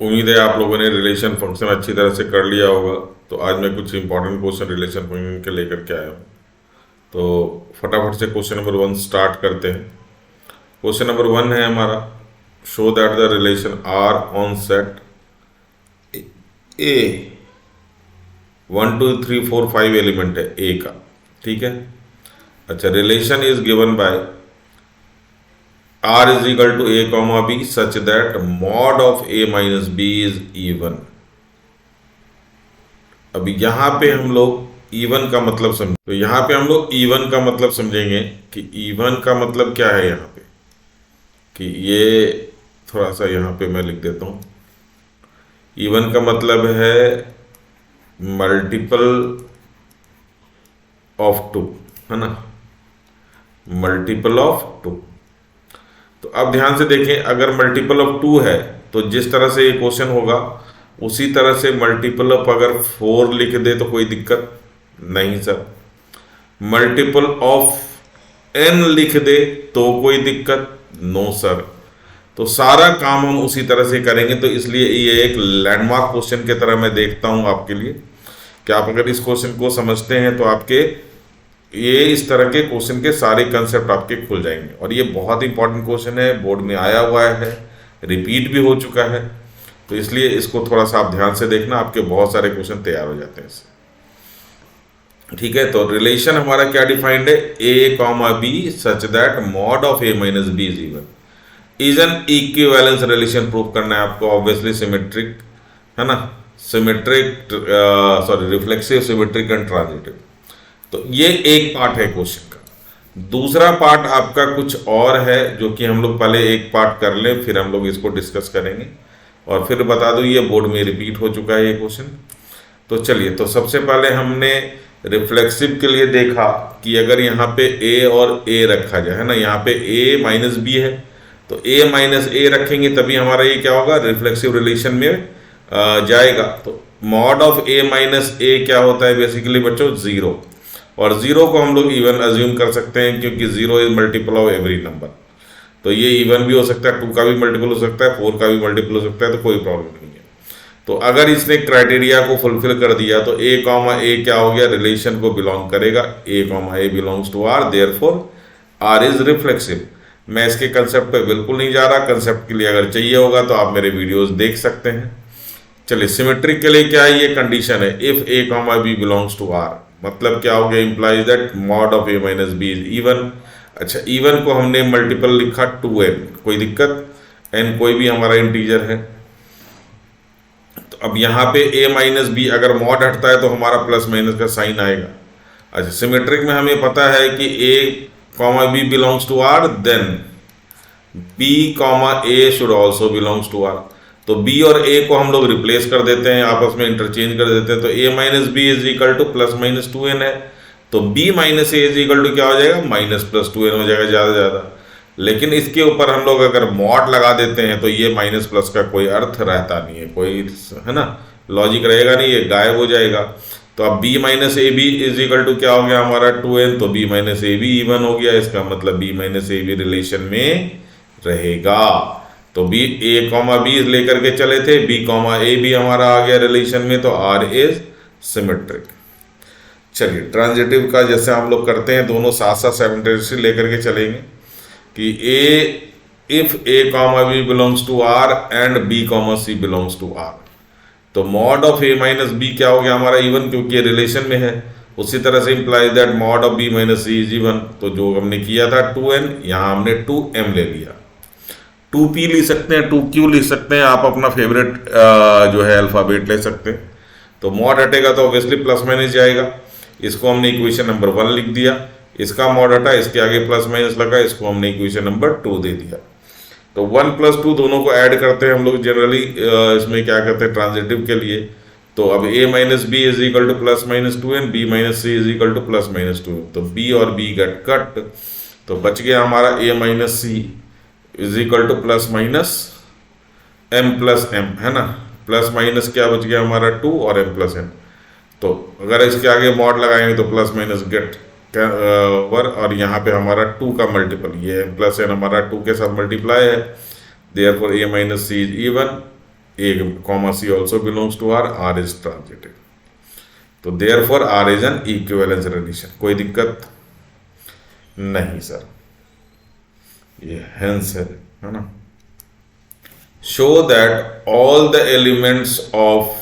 उम्मीद है आप लोगों ने रिलेशन फंक्शन अच्छी तरह से कर लिया होगा। तो आज मैं कुछ इंपॉर्टेंट क्वेश्चन रिलेशन फंक्शन के लेकर के आया हूँ। तो फटाफट से क्वेश्चन नंबर 1 स्टार्ट करते हैं। क्वेश्चन नंबर 1 है हमारा, show that the relation are on set A 1 2 3 4 5 element है ए का, ठीक है। अच्छा, relation is given by R is equal to a comma b such that mod of a minus b is even। अब यहाँ पे हम लोग even का मतलब समझ, तो यहाँ पे हम लोग even का मतलब समझेंगे कि even का मतलब क्या है यहाँ पे, कि ये थोड़ा सा यहाँ पे मैं लिख देता हूँ। even का मतलब है मल्टीपल ऑफ 2, है ना, मल्टीपल ऑफ 2। तो अब ध्यान से देखें, अगर मल्टीपल ऑफ 2 है तो जिस तरह से ये क्वेश्चन होगा उसी तरह से मल्टीपल ऑफ अगर 4 लिख दे तो कोई दिक्कत नहीं सर, मल्टीपल ऑफ n लिख दे तो कोई दिक्कत नो सर। तो सारा काम हम उसी तरह से करेंगे। तो इसलिए ये एक लैंडमार्क क्वेश्चन की तरह मैं देखता हूं आपके लिए कि आप अगर इस क्वेश्चन को समझते हैं तो आपके ये इस तरह के क्वेश्चन के सारे कंसेप्ट आपके खुल जाएंगे। और ये बहुत इंपॉर्टेंट क्वेश्चन है, बोर्ड में आया हुआ है, रिपीट भी हो चुका है। तो इसलिए इसको थोड़ा सा आप ध्यान से देखना, आपके बहुत सारे क्वेश्चन तैयार हो जाते हैं इससे, ठीक है। तो रिलेशन हमारा क्या डिफाइंड है, A comma B such that mod of A minus B is even is an equivalence relation prove करना है आपको। ऑब्वियसली सिमेट्रिक, है ना, symmetric sorry reflexive, symmetric and transitive. तो ये एक पार्ट है क्वेश्चन का। दूसरा पार्ट आपका कुछ और है जो कि हम लोग पहले एक पार्ट कर लें, फिर हम लोग इसको डिस्कस करेंगे। और फिर बता दूं ये बोर्ड में रिपीट हो चुका है ये क्वेश्चन। तो चलिए, तो सबसे पहले हमने रिफ्लेक्सिव के लिए देखा कि अगर यहाँ पे ए और ए रखा जाए, है ना, यहाँ पे ए माइनस बी है तो ए माइनस ए रखेंगे तभी हमारा ये क्या होगा, रिफ्लेक्सिव रिलेशन में जाएगा। तो मॉड ऑफ ए माइनस ए क्या होता है बेसिकली बच्चों, 0। और 0 को हम लोग इवन अज्यूम कर सकते हैं क्योंकि 0 is multiple of every number. तो ये इवन भी हो सकता है, 2 का भी मल्टीपल हो सकता है, 4 का भी मल्टीपल हो सकता है, तो कोई प्रॉब्लम नहीं है। तो अगर इसने क्राइटेरिया को फुलफिल कर दिया तो ए कॉमा ए क्या हो गया, रिलेशन को बिलोंग करेगा, A comma A belongs to R, therefore R is reflexive. मैं इसके कंसेप्ट पे बिल्कुल नहीं जा रहा, कंसेप्ट के लिए अगर चाहिए होगा तो आप मेरे वीडियोस देख सकते हैं। चलिए, सिमेट्रिक के लिए क्या है, ये कंडीशन है, if A comma B belongs to R, मतलब क्या हो गया, implies that mod of A minus B is even. अच्छा, इवन को हमने मल्टीपल लिखा 2n, कोई दिक्कत, n कोई भी हमारा इंटीजर है। तो अब यहाँ पे a माइनस बी अगर मॉड हटता है तो हमारा प्लस माइनस का साइन आएगा। अच्छा, सिमेट्रिक में हमें पता है कि a comma B belongs to R, then b comma a should also belongs to R. तो b और a को हम लोग रिप्लेस कर देते हैं, आपस में इंटरचेंज कर देते हैं। तो a minus B is equal to plus minus 2n है, तो b minus A is equal to क्या हो जाएगा, माइनस प्लस 2n हो जाएगा ज़्यादा ज़्यादा। लेकिन इसके ऊपर हम लोग अगर मॉड लगा देते हैं तो ये माइनस प्लस का कोई अर्थ रहता नहीं है, कोई, है ना, लॉजिक रहेगा नहीं, ये गायब हो जाएगा। तो अब b minus A B is equal to क्या हो गया हमारा 2n, तो b minus A B even हो गया, इसका मतलब b minus A B relation में रहेगा। तो बी ए कॉमा बी लेकर के चले थे, बी कॉमा ए भी हमारा आ गया रिलेशन में, तो आर इज सिमेट्रिक। चलिए, ट्रांजिटिव का जैसे हम लोग करते हैं, दोनों साथ साथ साइमल्टेनियसली लेकर के चलेंगे कि A if A comma B belongs to R and B comma C belongs to R, तो mod of A minus B क्या हो गया हमारा इवन, क्योंकि ये रिलेशन में है। उसी तरह से implies that mod of B minus C is even. तो जो हमने किया था 2n, यहाँ हमने 2m ले लिया, 2p लिख सकते हैं, 2q लिख सकते हैं, आप अपना फेवरेट जो है अल्फ़ाबेट ले सकते हैं। तो मॉड हटेगा तो ऑब्वियसली प्लस माइनस जाएगा, इसको हमने इक्वेशन नंबर 1 लिख दिया। इसका मॉड हटा, इसके आगे प्लस माइनस लगा, इसको हमने इक्वेशन नंबर 2 दे दिया। तो 1 प्लस 2 दोनों को ऐड करते हैं हम लोग जनरली, इसमें क्या करते हैं ट्रांजिटिव के लिए। तो अब a minus B is equal to plus minus 2n, b minus C is equal to plus minus 2n। तो b और b गेट कट, तो बच गया हमारा a minus C is equal to plus minus m plus m, है ना, plus minus क्या बच गया हमारा 2 और m प्लस n। तो अगर इसके आगे मॉड लगाएंगे तो प्लस माइनस गेट वर, और यहाँ पे हमारा 2 का मल्टीपल, ये m प्लस n हमारा 2 के साथ मल्टीप्लाई है, therefore a minus C is even, A comma C also belongs to R is transitive. तो therefore R is an equivalence relation. कोई दिक्कत नहीं सर, ये हेंस है ना। Show that all the elements of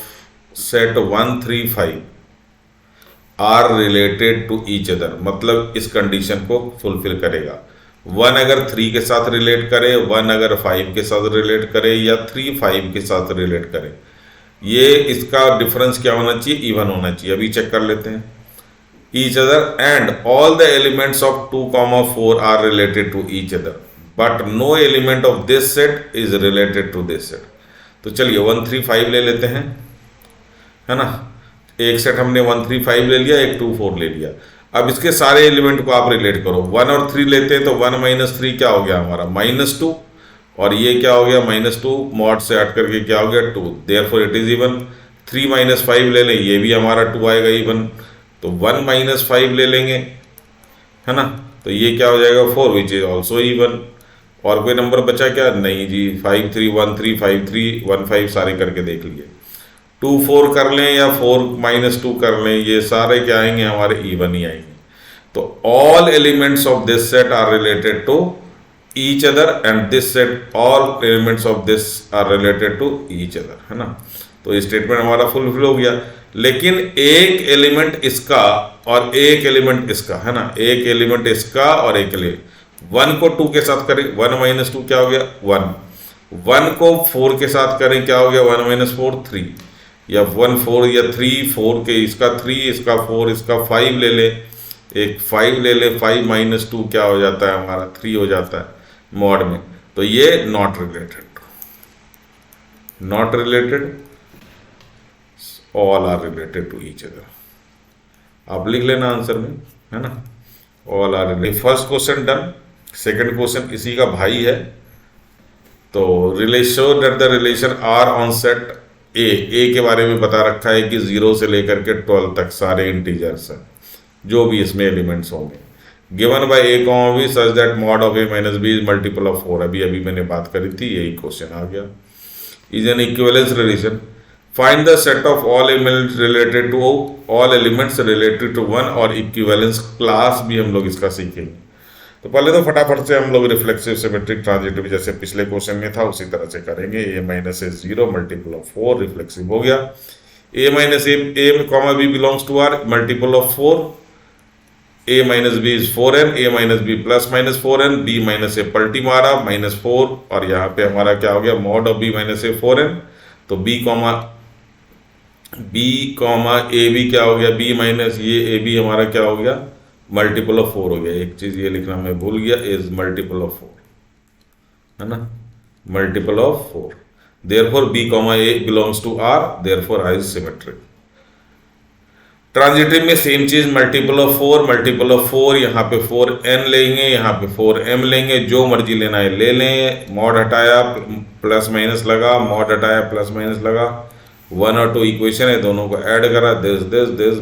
set 1 3 5 are related to each other, मतलब इस condition को फुलफिल करेगा। 1 अगर 3 के साथ रिलेट करे, 1 अगर 5 के साथ रिलेट करे, या 3 5 के साथ रिलेट करे, ये इसका डिफरेंस क्या होना चाहिए, इवन होना चाहिए। अभी चेक कर लेते हैं। Each other and all the elements of 2 4 are related to each other but no element of this set is related to this set. तो चलिए 1 3 5 ले लेते हैं, है ना। एक सेट हमने 1 3 5 ले लिया, एक 2 4 ले लिया। अब इसके सारे एलिमेंट को आप रिलेट करो। 1 और 3 लेते हैं तो 1 - 3 क्या हो गया हमारा, -2, और ये क्या हो गया -2, मॉड से हट करके क्या हो गया 2, देयरफॉर इट इज इवन। 3 - 5 ले लें, ये भी हमारा 2 आएगा इवन। तो 1 - 5 ले लेंगे, है ना, तो ये क्या हो जाएगा 4 विच इज ऑल्सो इवन। और कोई नंबर बचा क्या, नहीं जी। 5 3 1 3 5 3 1 5 सारे करके देख लिए। 2 4 कर लें या 4 - 2 कर लें, ये सारे क्या आएंगे हमारे इवन ही आएंगे। तो all elements of this set are related to each other and this set all elements of this are related to each other, है ना। तो स्टेटमेंट हमारा फुलफिल हो गया। लेकिन एक एलिमेंट इसका और एक एलिमेंट इसका, है ना, एक एलिमेंट इसका और एक एलिमेंट 1 को 2 के साथ करें, 1 - 2 क्या हो गया 1। 1 को 4 के साथ करें, क्या हो गया 1 - 4 3, या 1 4 या 3 4 के इसका 3 इसका 4 इसका 5 ले ले, एक 5 ले ले, 5 - 2 क्या हो जाता है हमारा 3 हो जाता है मॉड में। तो ये not related, not related, all are related to each other. आप लिख लेना आंसर में, है ना, all are related. First question done. Second question इसी का भाई है। तो relation that the relation are on set A के बारे में बता रखा है कि 0 से लेकर के 12 तक सारे इंटीजर्स हैं, जो भी इसमें एलिमेंट्स होंगे। Given by a comma B such that mod of a - b is multiple of 4। अभी मैंने बात करी थी, यही क्वेश्चन आ गया। Is an equivalence relation. Find the set of all elements related to all elements related to 1, और equivalence class भी हम लोग इसका सीखेंगे। तो पहले तो फटाफट से हम लोग रिफ्लेक्सिव सिमेट्रिक ट्रांजिटिव जैसे पिछले क्वेश्चन में था उसी तरह से करेंगे। a - a 0 multiple of 4 reflexive हो गया। a - a comma b belongs to r multiple of 4, a - b is 4n, a - b plus minus 4n, b - a पलटी मारा -4, और यहाँ पे हमारा क्या हो गया mod of b - a 4n। तो b a b क्या हो गया b माइनस ये a b हमारा क्या हो गया मल्टीपल ऑफ 4 हो गया। एक चीज ये लिखना मैं भूल गया, इज मल्टीपल ऑफ 4, है ना, multiple of 4। Therefore b a belongs to r, therefore r is symmetric. Transitive में सेम चीज, मल्टीपल ऑफ 4 यहाँ पे 4n लेंगे, यहाँ पे 4m लेंगे, जो मर्जी लेना है ले लें। मॉड हटाया प्लस माइनस लगा, मॉड हटाया प्लस माइनस लगा, 1 और 2 इक्वेशन है, दोनों को ऐड करा, this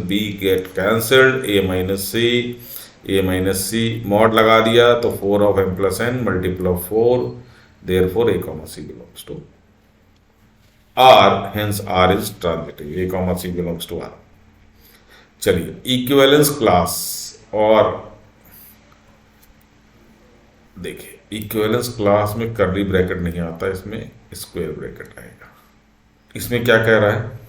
b get cancelled, a - c mod लगा दिया तो 4 of m plus n multiple of 4, therefore a, c belongs to r, hence r is transitive, a, c belongs to r। चलिए इक्विवेलेंस क्लास, और देखिए equivalence class में curly bracket नहीं आता, इसमें स्क्वायर ब्रैकेट आएगा। इसमें क्या कह रहा है,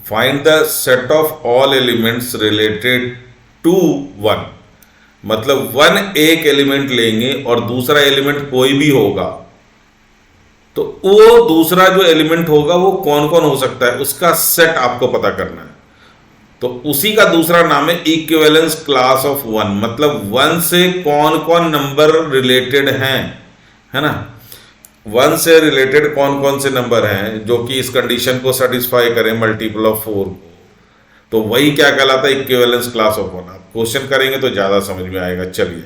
find the set of all elements related to 1, मतलब 1 एक एलिमेंट लेंगे और दूसरा एलिमेंट कोई भी होगा, तो वो दूसरा जो एलिमेंट होगा वो कौन कौन हो सकता है उसका सेट आपको पता करना है। तो उसी का दूसरा नाम है इक्विवेलेंस क्लास ऑफ 1, मतलब 1 से कौन कौन नंबर रिलेटेड हैं, है ना, 1 से रिलेटेड कौन कौन से नंबर हैं जो कि इस कंडीशन को सेटिस्फाई करें मल्टीपल ऑफ 4 को, तो वही क्या कहलाता है इक्विवेलेंस क्लास ऑफ 1। आप क्वेश्चन करेंगे तो ज्यादा समझ में आएगा। चलिए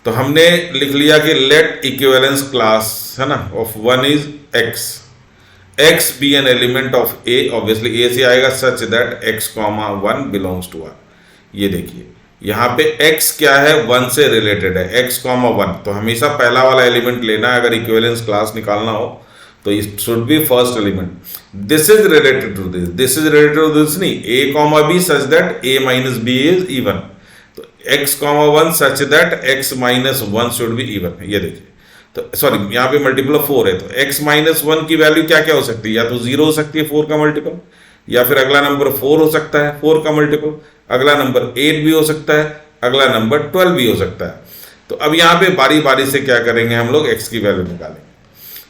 तो हमने लिख लिया कि लेट इक्विवेलेंस क्लास, है ना, of 1 is x be an element of a, obviously a से आएगा, such that x, 1 belongs to r। ये देखिए यहाँ पे x क्या है 1 से रिलेटेड है, x, 1, तो हमेशा पहला वाला एलिमेंट लेना है अगर इक्विवेलेंस क्लास निकालना हो। तो it should be first element. This is related to this is related to this नहीं, a comma b such that a minus b is even. तो x comma 1 such that x minus 1 should be even. ये देखिए, तो sorry यहाँ पे multiple of 4 है, तो x minus 1 की वैल्यू क्या क्या हो सकती है, या तो 0 हो सकती है 4 का मल्टीपल, या फिर अगला नंबर 4 हो सकता है 4 का मल्टीपल, अगला नंबर 8 भी हो सकता है, अगला नंबर 12 भी हो सकता है. तो अब यहाँ पे बारी बारी से क्या करेंगे हम लोग, x की वैल्यू निकालेंगे.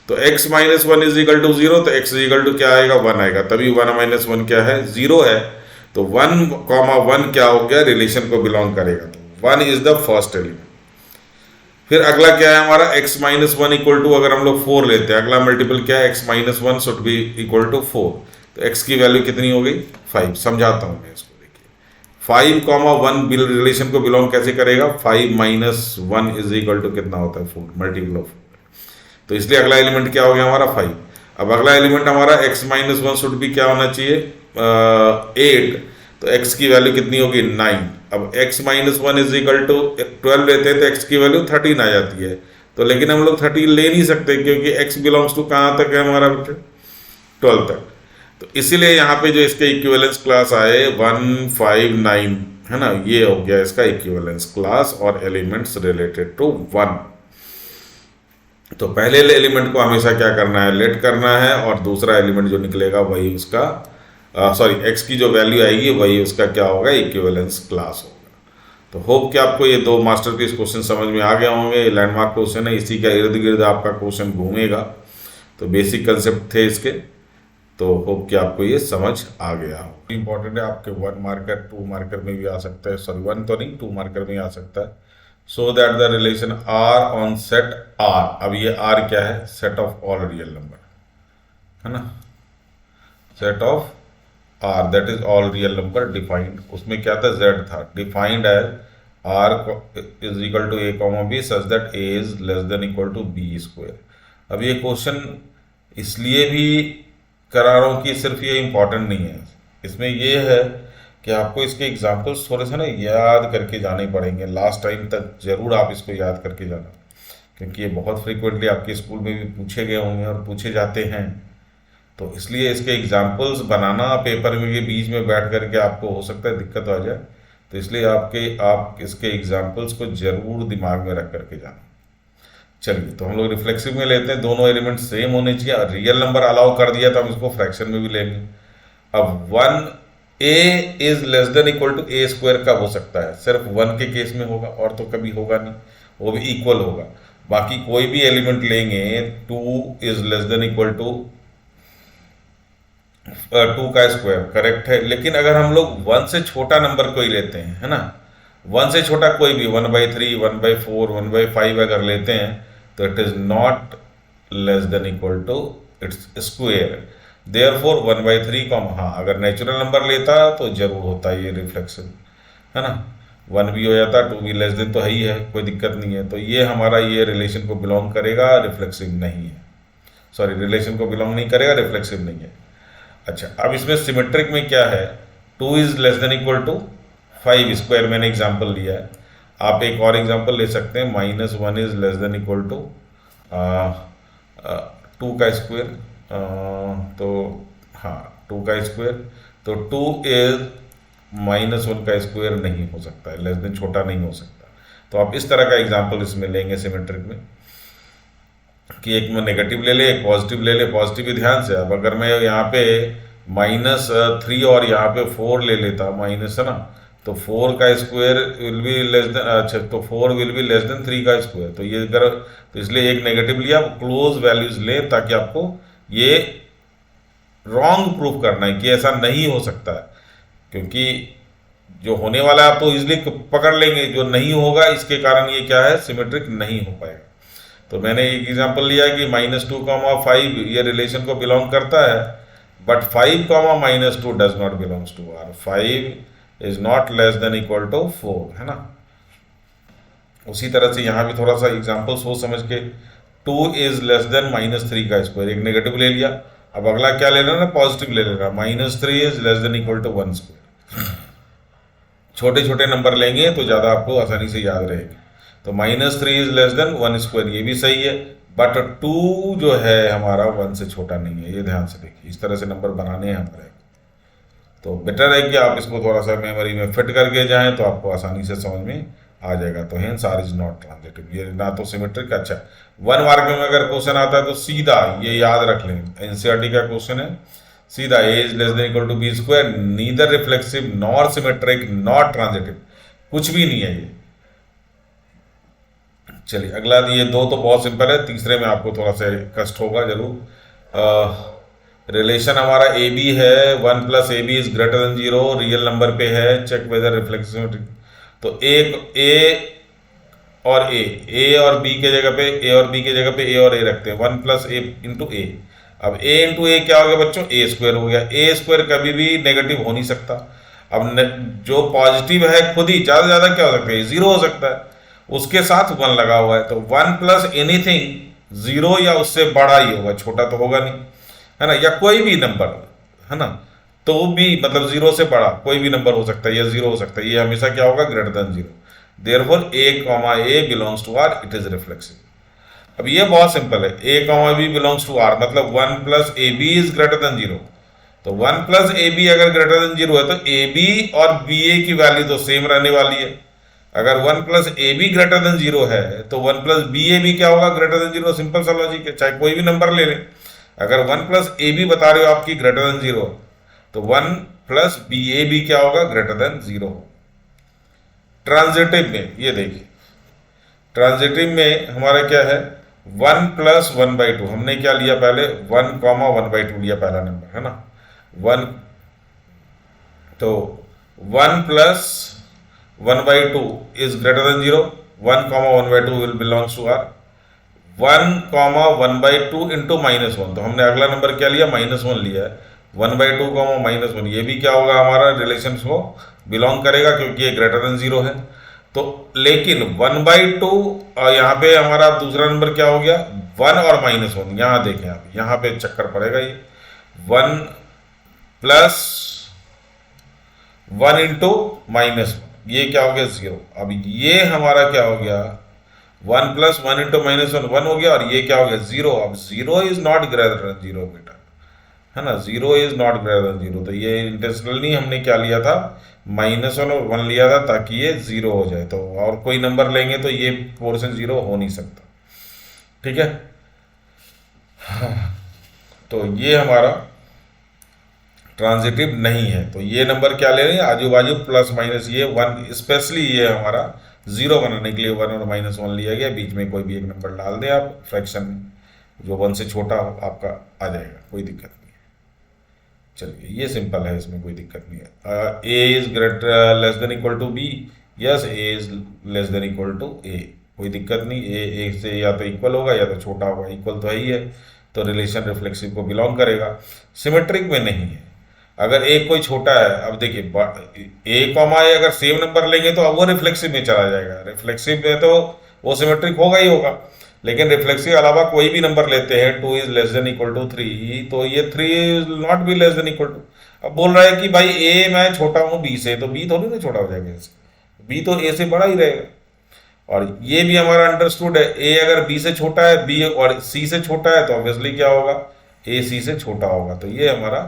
तो x minus 1 is equal to 0, तो x इज इक्वल टू क्या आएगा, 1 आएगा. तभी 1 माइनस 1 क्या है, 0 है. तो 1 कॉमा 1 क्या हो गया, रिलेशन को बिलोंग करेगा. तो 1 इज द फर्स्ट एलिमेंट. फिर अगला क्या है हमारा, x माइनस 1 इक्वल टू, अगर हम लोग 4 लेते हैं, अगला मल्टीपल क्या है, x minus 1 should be equal to 4. तो x की वैल्यू कितनी हो गई, 5. समझाता हूं मैं इसको, देखिए 5 कॉमा 1 रिलेशन को बिलोंग कैसे करेगा, 5 माइनस 1 इज इक्वल टू कितना होता है, 4, मल्टीपल ऑफ 4. तो इसलिए अगला एलिमेंट क्या हो गया हमारा, 5. अब अगला एलिमेंट हमारा x माइनस 1 शुड भी क्या होना चाहिए, 8. तो x की वैल्यू कितनी होगी, 9. अब x minus 1 is equal to 12 लेते हैं तो x की वैल्यू 13 आ जाती है. तो लेकिन हम लोग 13 ले नहीं सकते, क्योंकि x बिलोंग्स टू कहाँ तक है हमारा बेटे, 12 तक. तो इसीलिए यहाँ पे जो इसके इक्विवेलेंस क्लास आए 1 5 9 है ना, ये हो गया इसका इक्विवेलेंस क्लास और एलिमेंट्स रिलेटेड टू 1. तो पहले एलिमेंट को हमेशा क्या करना है, लेट करना है, और दूसरा एलिमेंट जो निकलेगा वही उसका सॉरी x की जो वैल्यू आएगी वही उसका क्या होगा, इक्विवेलेंस क्लास होगा. तो होप कि आपको ये 2 मास्टरपीस क्वेश्चन समझ में आ गए होंगे. लैंडमार्क क्वेश्चन है, इसी के इर्द गिर्द आपका क्वेश्चन घूमेगा. तो बेसिक कंसेप्ट थे इसके. तो होप कि आपको ये समझ आ गया हो. इंपॉर्टेंट है, आपके 1 मार्कर 2 मार्कर में भी आ सकता है, सॉरी 1 तो नहीं 2 मार्कर में आ सकता है. So that the relation R on set R. अब ये R क्या है, set of all real number है ना, set of R that is all real number defined. उसमें क्या था, Z था, defined as R is equal to a comma b such that a is less than equal to b square. अब ये question इसलिए भी करा रहा हूँ कि सिर्फ ये इंपॉर्टेंट नहीं है, इसमें ये है कि आपको इसके एग्जाम्पल्स थोड़े से ना याद करके जाने पड़ेंगे. लास्ट टाइम तक जरूर आप इसको याद करके जाना, क्योंकि ये बहुत फ्रीक्वेंटली आपके स्कूल में भी पूछे गए होंगे और पूछे जाते हैं. तो इसलिए इसके एग्जाम्पल्स बनाना पेपर में के बीच में बैठ करके आपको हो सकता है दिक्कत आ जाए. तो इसलिए आप इसके एग्जाम्पल्स को जरूर दिमाग में रख करके जाना. चलिए, तो हम लोग रिफ्लेक्सिव में लेते हैं, दोनों एलिमेंट सेम होने चाहिए. और रियल नंबर अलाउ कर दिया तो हम इसको फ्रैक्शन में भी लेंगे. अब 1 a is less than equal to a square कब हो सकता है, सिर्फ 1 के केस में होगा, और तो कभी होगा नहीं, वो भी इक्वल होगा. बाकी कोई भी एलिमेंट लेंगे 2 is less than equal to 2 का स्क्वायर, करेक्ट है. लेकिन अगर हम लोग 1 से छोटा नंबर कोई लेते हैं, है ना, 1 से छोटा कोई भी 1/3 1/4 1/5 अगर लेते हैं, तो it is not less than equal to its square. Therefore 1/3 comma, हाँ अगर नेचुरल नंबर लेता तो जरूर होता ये रिफ्लेक्शन, है ना, 1 भी हो जाता 2 भी लेस देन तो है ही है, कोई दिक्कत नहीं है. तो ये हमारा ये रिलेशन को बिलोंग करेगा, रिफ्लेक्सिव नहीं है, सॉरी रिलेशन को बिलोंग नहीं करेगा, रिफ्लेक्सिव नहीं है. अच्छा, अब इसमें सिमेट्रिक में क्या है, 2 is less than equal to 5 square मैंने एग्जाम्पल लिया है. आप एक और एग्जाम्पल ले सकते हैं, -1 is less than equal to 2 का स्क्वायर. तो हाँ 2 का स्क्वायर, तो 2 इज -1 का स्क्वायर नहीं हो सकता है, लेस देन छोटा नहीं हो सकता. तो आप इस तरह का एग्जाम्पल इसमें लेंगे सिमेट्रिक में, कि एक में नेगेटिव ले ले एक पॉजिटिव ले ले. पॉजिटिव भी ध्यान से, अब अगर मैं यहाँ पे -3 और यहाँ पे 4 ले लेता माइनस, है ना, तो 4 का square will be less then, अच्छा तो 4 विल बी लेस देन 3 का स्क्वायर. तो ये अगर, तो इसलिए एक नेगेटिव लिया, क्लोज वैल्यूज लें ताकि आपको ये रॉन्ग प्रूफ करना है कि ऐसा नहीं हो सकता है. क्योंकि जो होने वाला है आप तो इजिली पकड़ लेंगे, जो नहीं होगा इसके कारण ये क्या है, सिमेट्रिक नहीं हो पाएगा. तो मैंने एक एग्जांपल लिया कि -2, 5 ये रिलेशन को बिलोंग करता है, but 5, -2 does not belongs to R. 5 is not less than equal to 4, है ना. उसी तरह से यहाँ भी थोड़ा सा एग्जांपल सोच समझ के, 2 इज लेस देन -3 का स्क्वायर, एक नेगेटिव ले लिया. अब अगला क्या ले लेना, पॉजिटिव ले लेना, -3 is less than equal to 1 square. छोटे छोटे नंबर लेंगे तो ज़्यादा आपको आसानी से याद रहेगा. तो -3 इज लेस देन 1 स्क्वायर, ये भी सही है. बट 2 जो है हमारा 1 से छोटा नहीं है, ये ध्यान से देखिए। इस तरह से नंबर बनाने हैं हमारे। तो बेटर है कि आप इसको थोड़ा सा मेमोरी में फिट करके जाएं तो आपको आसानी से समझ में आ जाएगा। तो hence R is not transitive, ये ना तो सिमेट्रिक। अच्छा, 1 मार्क में अगर क्वेश्चन आता है तो सीधा ये याद रख लें, एनसीईआरटी का क्वेश्चन है, सीधा A is less than equal to B square, neither reflexive nor symmetric not transitive, कुछ भी नहीं है ये। चलिए अगला, ये दो तो बहुत सिंपल है, तीसरे में आपको थोड़ा सा कष्ट होगा जरूर। रिलेशन हमारा ए बी है, 1 plus A B is greater than 0, real number पे है, चेक वेदर रिफ्लेक्सिव। तो एक ए और बी के जगह पे, ए और बी के जगह पे ए और ए रखते हैं, 1 प्लस ए इंटू ए। अब ए इंटू ए क्या हो गया बच्चों, ए स्क्वायर हो गया। ए स्क्वायर कभी भी नेगेटिव हो नहीं सकता। अब जो पॉजिटिव है खुद ही ज़्यादा ज़्यादा क्या हो सकता है, 0 हो सकता है, उसके साथ 1 लगा हुआ है। तो 1 प्लस एनीथिंग 0 या उससे बड़ा ही होगा, छोटा तो होगा नहीं, है ना, या कोई भी नंबर, है ना, तो भी मतलब 0 से बड़ा कोई भी नंबर हो सकता है या 0 हो सकता है, ये हमेशा क्या होगा, greater than 0। Therefore A comma A belongs to R, it is reflexive. अब ये बहुत सिंपल है, A comma B belongs to R मतलब 1 plus A B is greater than 0। तो 1 प्लस ए बी अगर ग्रेटर देन 0 है तो ए बी और बी ए की वैल्यू तो सेम रहने वाली है। अगर 1 plus A B greater than 0 है तो 1 प्लस बी ए बी क्या होगा, ग्रेटर देन 0। सिंपल सा लॉजिक है, चाहे कोई भी नंबर ले लें। अगर 1 प्लस ए बी बता रहे हो आपकी ग्रेटर देन 0, तो 1 प्लस बी ए बी क्या होगा, ग्रेटर देन 0। ट्रांजिटिव में ये देखिए, ट्रांजिटिव में हमारा क्या है, 1 प्लस 1/2, हमने क्या लिया पहले, 1 कॉमा 1/2 लिया पहला नंबर, है ना। 1 तो 1 plus 1/2 is greater than 0, 1 comma 1/2 will belongs to R. 1 comma 1/2 into -1, तो हमने अगला नंबर क्या लिया, -1 लिया है। 1/2 कॉमा -1, ये भी क्या होगा, हमारा रिलेशन को बिलोंग करेगा क्योंकि ये ग्रेटर देन 0 है। तो लेकिन 1/2 और यहाँ पे हमारा दूसरा नंबर क्या हो गया, 1 और -1, यहाँ देखें आप, यहाँ पे चक्कर पड़ेगा ये 1 प्लस 1 इंटू -1, ये क्या हो गया, 0। अब ये हमारा क्या हो गया, 1 प्लस 1 इंटू -1 1 हो गया, और ये क्या हो गया, 0। अब 0 इज नॉट ग्रेटर देन 0 बेटा, है ना, 0 इज नॉट ग्रेटर देन 0। तो ये इंटेंशनली हमने क्या लिया था, -1 और 1 लिया था ताकि ये 0 हो जाए। तो और कोई नंबर लेंगे तो ये पोर्शन 0 हो नहीं सकता, ठीक है। तो ये हमारा ट्रांजिटिव नहीं है। तो ये नंबर क्या ले रहे हैं, आजू बाजू प्लस माइनस, ये 1 स्पेशली ये हमारा 0 बनाने के लिए 1 और -1 लिया गया। बीच में कोई भी एक नंबर डाल दें आप, फ्रैक्शन जो 1 से छोटा हो आपका आ जाएगा, कोई दिक्कत नहीं है। चलिए ये सिंपल है, इसमें कोई दिक्कत नहीं है। A is greater less than equal to B, yes A is less than equal to A, कोई दिक्कत नहीं। ए से या तो इक्वल होगा या तो छोटा होगा, इक्वल तो है ही है, तो रिलेशन रिफ्लेक्सिव को बिलोंग करेगा। सिमेट्रिक में नहीं है, अगर एक कोई छोटा है, अब देखिए ए कॉमा ए अगर सेम नंबर लेंगे तो अब वो रिफ्लेक्सिव में चला जाएगा, रिफ्लेक्सिव में तो वो सिमेट्रिक होगा ही होगा। लेकिन रिफ्लेक्सिव अलावा कोई भी नंबर लेते हैं, 2 is less than equal to 3, तो ये 3 is not be less than equal to. अब बोल रहा है कि भाई ए मैं छोटा हूँ बी से, तो बी थोड़ी ना छोटा हो जाएगा इससे, बी तो ए से बड़ा ही रहेगा। और ये भी हमारा अंडरस्टूड है, ए अगर बी से छोटा है, बी और सी से छोटा है, तो ऑब्वियसली क्या होगा, ए सी से छोटा होगा। तो ये हमारा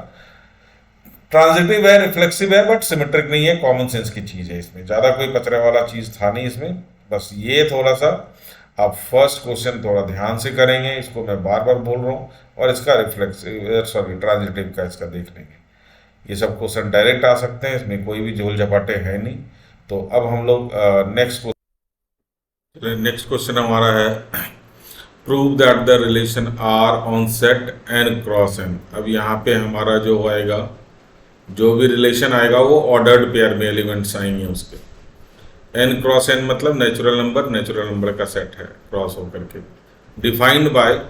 ट्रांजिटिव है, रिफ्लेक्सिव है, बट सिमेट्रिक नहीं है, कॉमन सेंस की चीज़ है, इसमें ज़्यादा कोई पचने वाला चीज़ था नहीं इसमें। बस ये थोड़ा सा आप फर्स्ट क्वेश्चन थोड़ा ध्यान से करेंगे, इसको मैं बार बार बोल रहा हूँ, और इसका रिफ्लेक्सिव ट्रांजिटिव का इसका देख लेंगे। ये सब क्वेश्चन डायरेक्ट आ सकते हैं, इसमें कोई भी झोल झपाटे है नहीं। तो अब हम लोग नेक्स्ट क्वेश्चन हमारा है, prove that the relation are on set N cross N. अब यहाँ पे हमारा जो आएगा, जो भी रिलेशन आएगा वो ऑर्डर्ड पेयर में एलिमेंट्स आएंगे उसके। एन क्रॉस एन मतलब नेचुरल नंबर का सेट है क्रॉस होकर के, defined by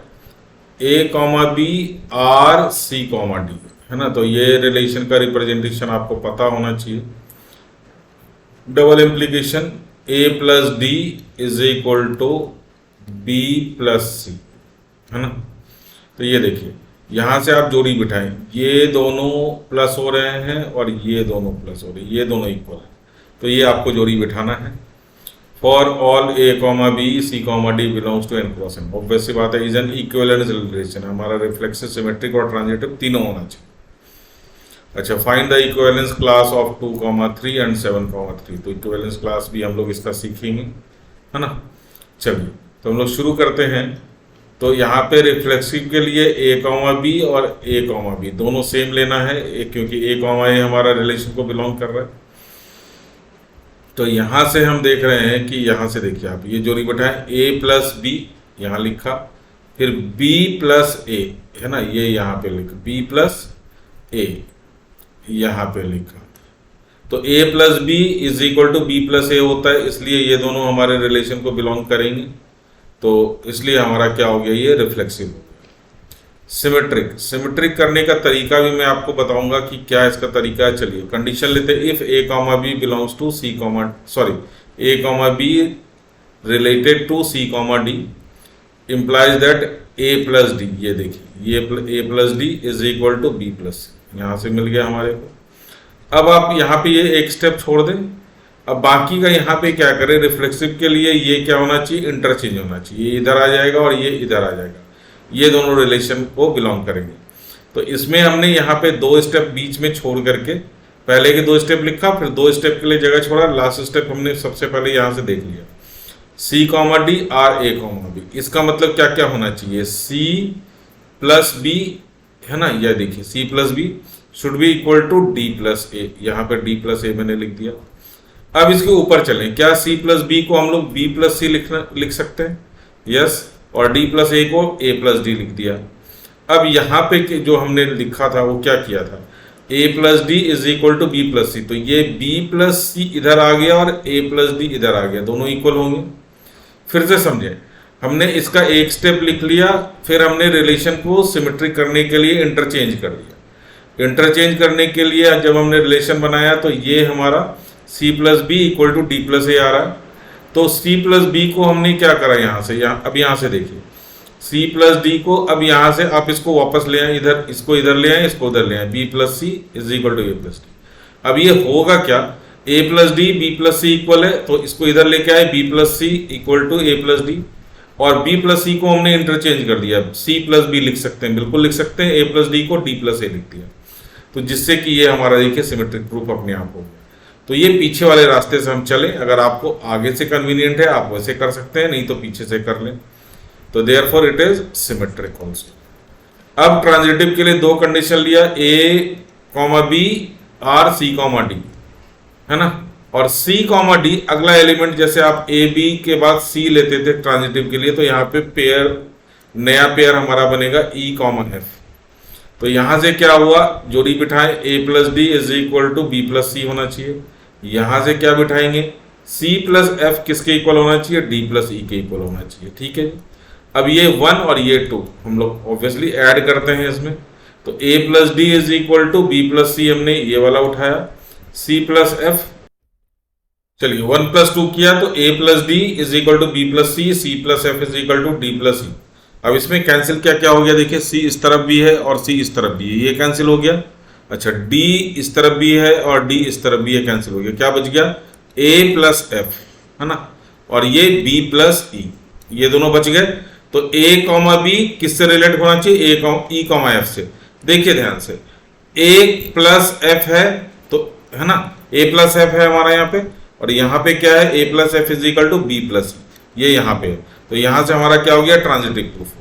a comma B R C comma D, है ना। तो ये रिलेशन का रिप्रेजेंटेशन आपको पता होना चाहिए। Double implication A plus D is equal to B plus C, है ना। तो ये देखिए, यहाँ से आप जोड़ी बिठाएं, ये दोनों प्लस हो रहे हैं और ये दोनों प्लस हो रहे हैं, ये दोनों इक्वल है, तो ये आपको जोड़ी बिठाना है। For all A comma B C comma D belongs to N cross N. Obvious सी बात है, इज एन इक्विवेलेंस रिलेशन, हमारा रिफ्लेक्सिव, सिमेट्रिक और ट्रांजिटिव तीनों होना चाहिए। अच्छा, find the equivalence class of 2,3 and 7,3। तो इक्विवेलेंस क्लास भी हम लोग इसका सीखेंगे, है ना। चलिए तो हम लोग शुरू करते हैं। तो यहाँ पे रिफ्लेक्सिव के लिए ए कॉमा बी और ए कॉमा बी दोनों सेम लेना है, क्योंकि ए कॉमा ए हमारा रिलेशन को बिलोंग कर रहा है। तो यहाँ से हम देख रहे हैं कि यहाँ से देखिए आप, ये जोड़ी बैठाएं, ए प्लस बी यहाँ लिखा, फिर बी प्लस ए, है ना, ये यहाँ पे लिखा, बी प्लस ए यहाँ पे लिखा। तो A plus B is equal to B plus A होता है, इसलिए ये दोनों हमारे रिलेशन को बिलोंग करेंगे। तो इसलिए हमारा क्या हो गया, ये रिफ्लेक्सिव हो गया। सिमेट्रिक, सिमेट्रिक करने का तरीका भी मैं आपको बताऊंगा कि क्या इसका तरीका है। चलिए कंडीशन लेते हैं, if A comma B belongs to C comma, sorry, A comma B related to C comma D implies that A plus D, ये देखिए, ये A plus D is equal to B plus, यहाँ से मिल गया हमारे को। अब आप यहाँ पे ये एक स्टेप छोड़ दें, अब बाकी का यहाँ पे क्या करें, रिफ्लेक्सिव के लिए ये क्या होना चाहिए, इंटरचेंज होना चाहिए, ये इधर आ जाएगा और ये इधर आ जाएगा, ये दोनों रिलेशन को बिलोंग करेंगे। तो इसमें हमने यहाँ पे 2 स्टेप बीच में छोड़ करके पहले के 2 स्टेप लिखा, फिर 2 स्टेप के लिए जगह छोड़ा, लास्ट स्टेप हमने सबसे पहले यहाँ से देख लिया, सी comma D R A comma B. इसका मतलब क्या क्या होना चाहिए, सी प्लस बी, है ना, यह देखिए C plus B should be equal to D plus A, यहाँ पे डी प्लस ए मैंने लिख दिया। अब इसके ऊपर चलें, क्या सी प्लस बी को हम लोग बी प्लस सी लिख सकते हैं, यस, और डी प्लस ए को ए प्लस डी लिख दिया। अब यहाँ पे जो हमने लिखा था वो क्या किया था, A plus D is equal to B plus C, तो ये बी प्लस सी इधर आ गया और ए प्लस डी इधर आ गया, दोनों इक्वल होंगे। फिर से समझे, हमने इसका एक स्टेप लिख लिया, फिर हमने रिलेशन को सिमेट्रिक करने के लिए इंटरचेंज कर लिया। इंटरचेंज करने के लिए जब हमने रिलेशन बनाया तो ये हमारा C plus B equal to D plus A आ रहा है। तो सी प्लस बी को हमने क्या करा, यहाँ से, अब यहाँ से देखिए, सी प्लस डी को अब यहाँ से आप इसको वापस ले आए, इधर इसको इधर ले आए, इसको उधर ले आए, b plus c is equal to a plus d. अब ये होगा क्या, a plus d b plus c equal है, तो इसको इधर लेके आए, b plus c equal to a plus d, और बी प्लस सी को हमने इंटरचेंज कर दिया, सी प्लस बी लिख सकते हैं, बिल्कुल लिख सकते हैं, ए प्लस डी को डी प्लस ए लिख दिया, तो जिससे कि ये हमारा देखिए सिमेट्रिक प्रूफ अपने आप हो गया। तो ये पीछे वाले रास्ते से हम चले, अगर आपको आगे से कन्वीनियंट है आप वैसे कर सकते हैं, नहीं तो पीछे से कर लें। तो therefore it is symmetric also. अब ट्रांजिटिव के लिए 2 कंडीशन लिया, A comma B R C comma D, है ना, और सी कॉमा डी अगला एलिमेंट, जैसे आप ए बी के बाद सी लेते थे ट्रांजिटिव के लिए, तो यहाँ पे पेयर, नया पेयर हमारा बनेगा ई कॉमा एफ। तो यहां से क्या हुआ, जोड़ी बिठाएं, A plus D is equal to B plus C होना चाहिए। यहां से क्या बिठाएंगे, सी प्लस एफ किसके इक्वल होना चाहिए, डी प्लस ई के इक्वल होना चाहिए, ठीक है। अब ये 1 और ये 2 हम लोग ऑब्वियसली ऐड करते हैं इसमें, तो A plus D is equal to B plus C, हमने ये वाला उठाया, सी प्लस एफ, चलिए 1 प्लस 2 किया, तो A plus D is equal to B plus C plus F is equal to D plus C. अब इसमें कैंसिल क्या क्या हो गया, देखिए सी इस तरफ भी है और सी इस तरफ भी है, ये कैंसिल हो गया। अच्छा, डी इस तरफ भी है और डी इस तरफ भी है, कैंसिल हो गया। क्या बच गया, ए प्लस एफ, है ना, और ये बी प्लस ई, ये दोनों बच गए। तो ए कॉमा बी किससे रिलेट होना चाहिए, ई कॉमा एफ से। देखिए ध्यान से, ए प्लस एफ है, तो है ना, ए प्लस एफ है हमारा यहाँ पे, और यहाँ पे क्या है, A plus F is equal to B plus, ये यहाँ पे है। तो यहाँ से हमारा क्या हो गया, ट्रांजिटिव प्रूफ हो गया।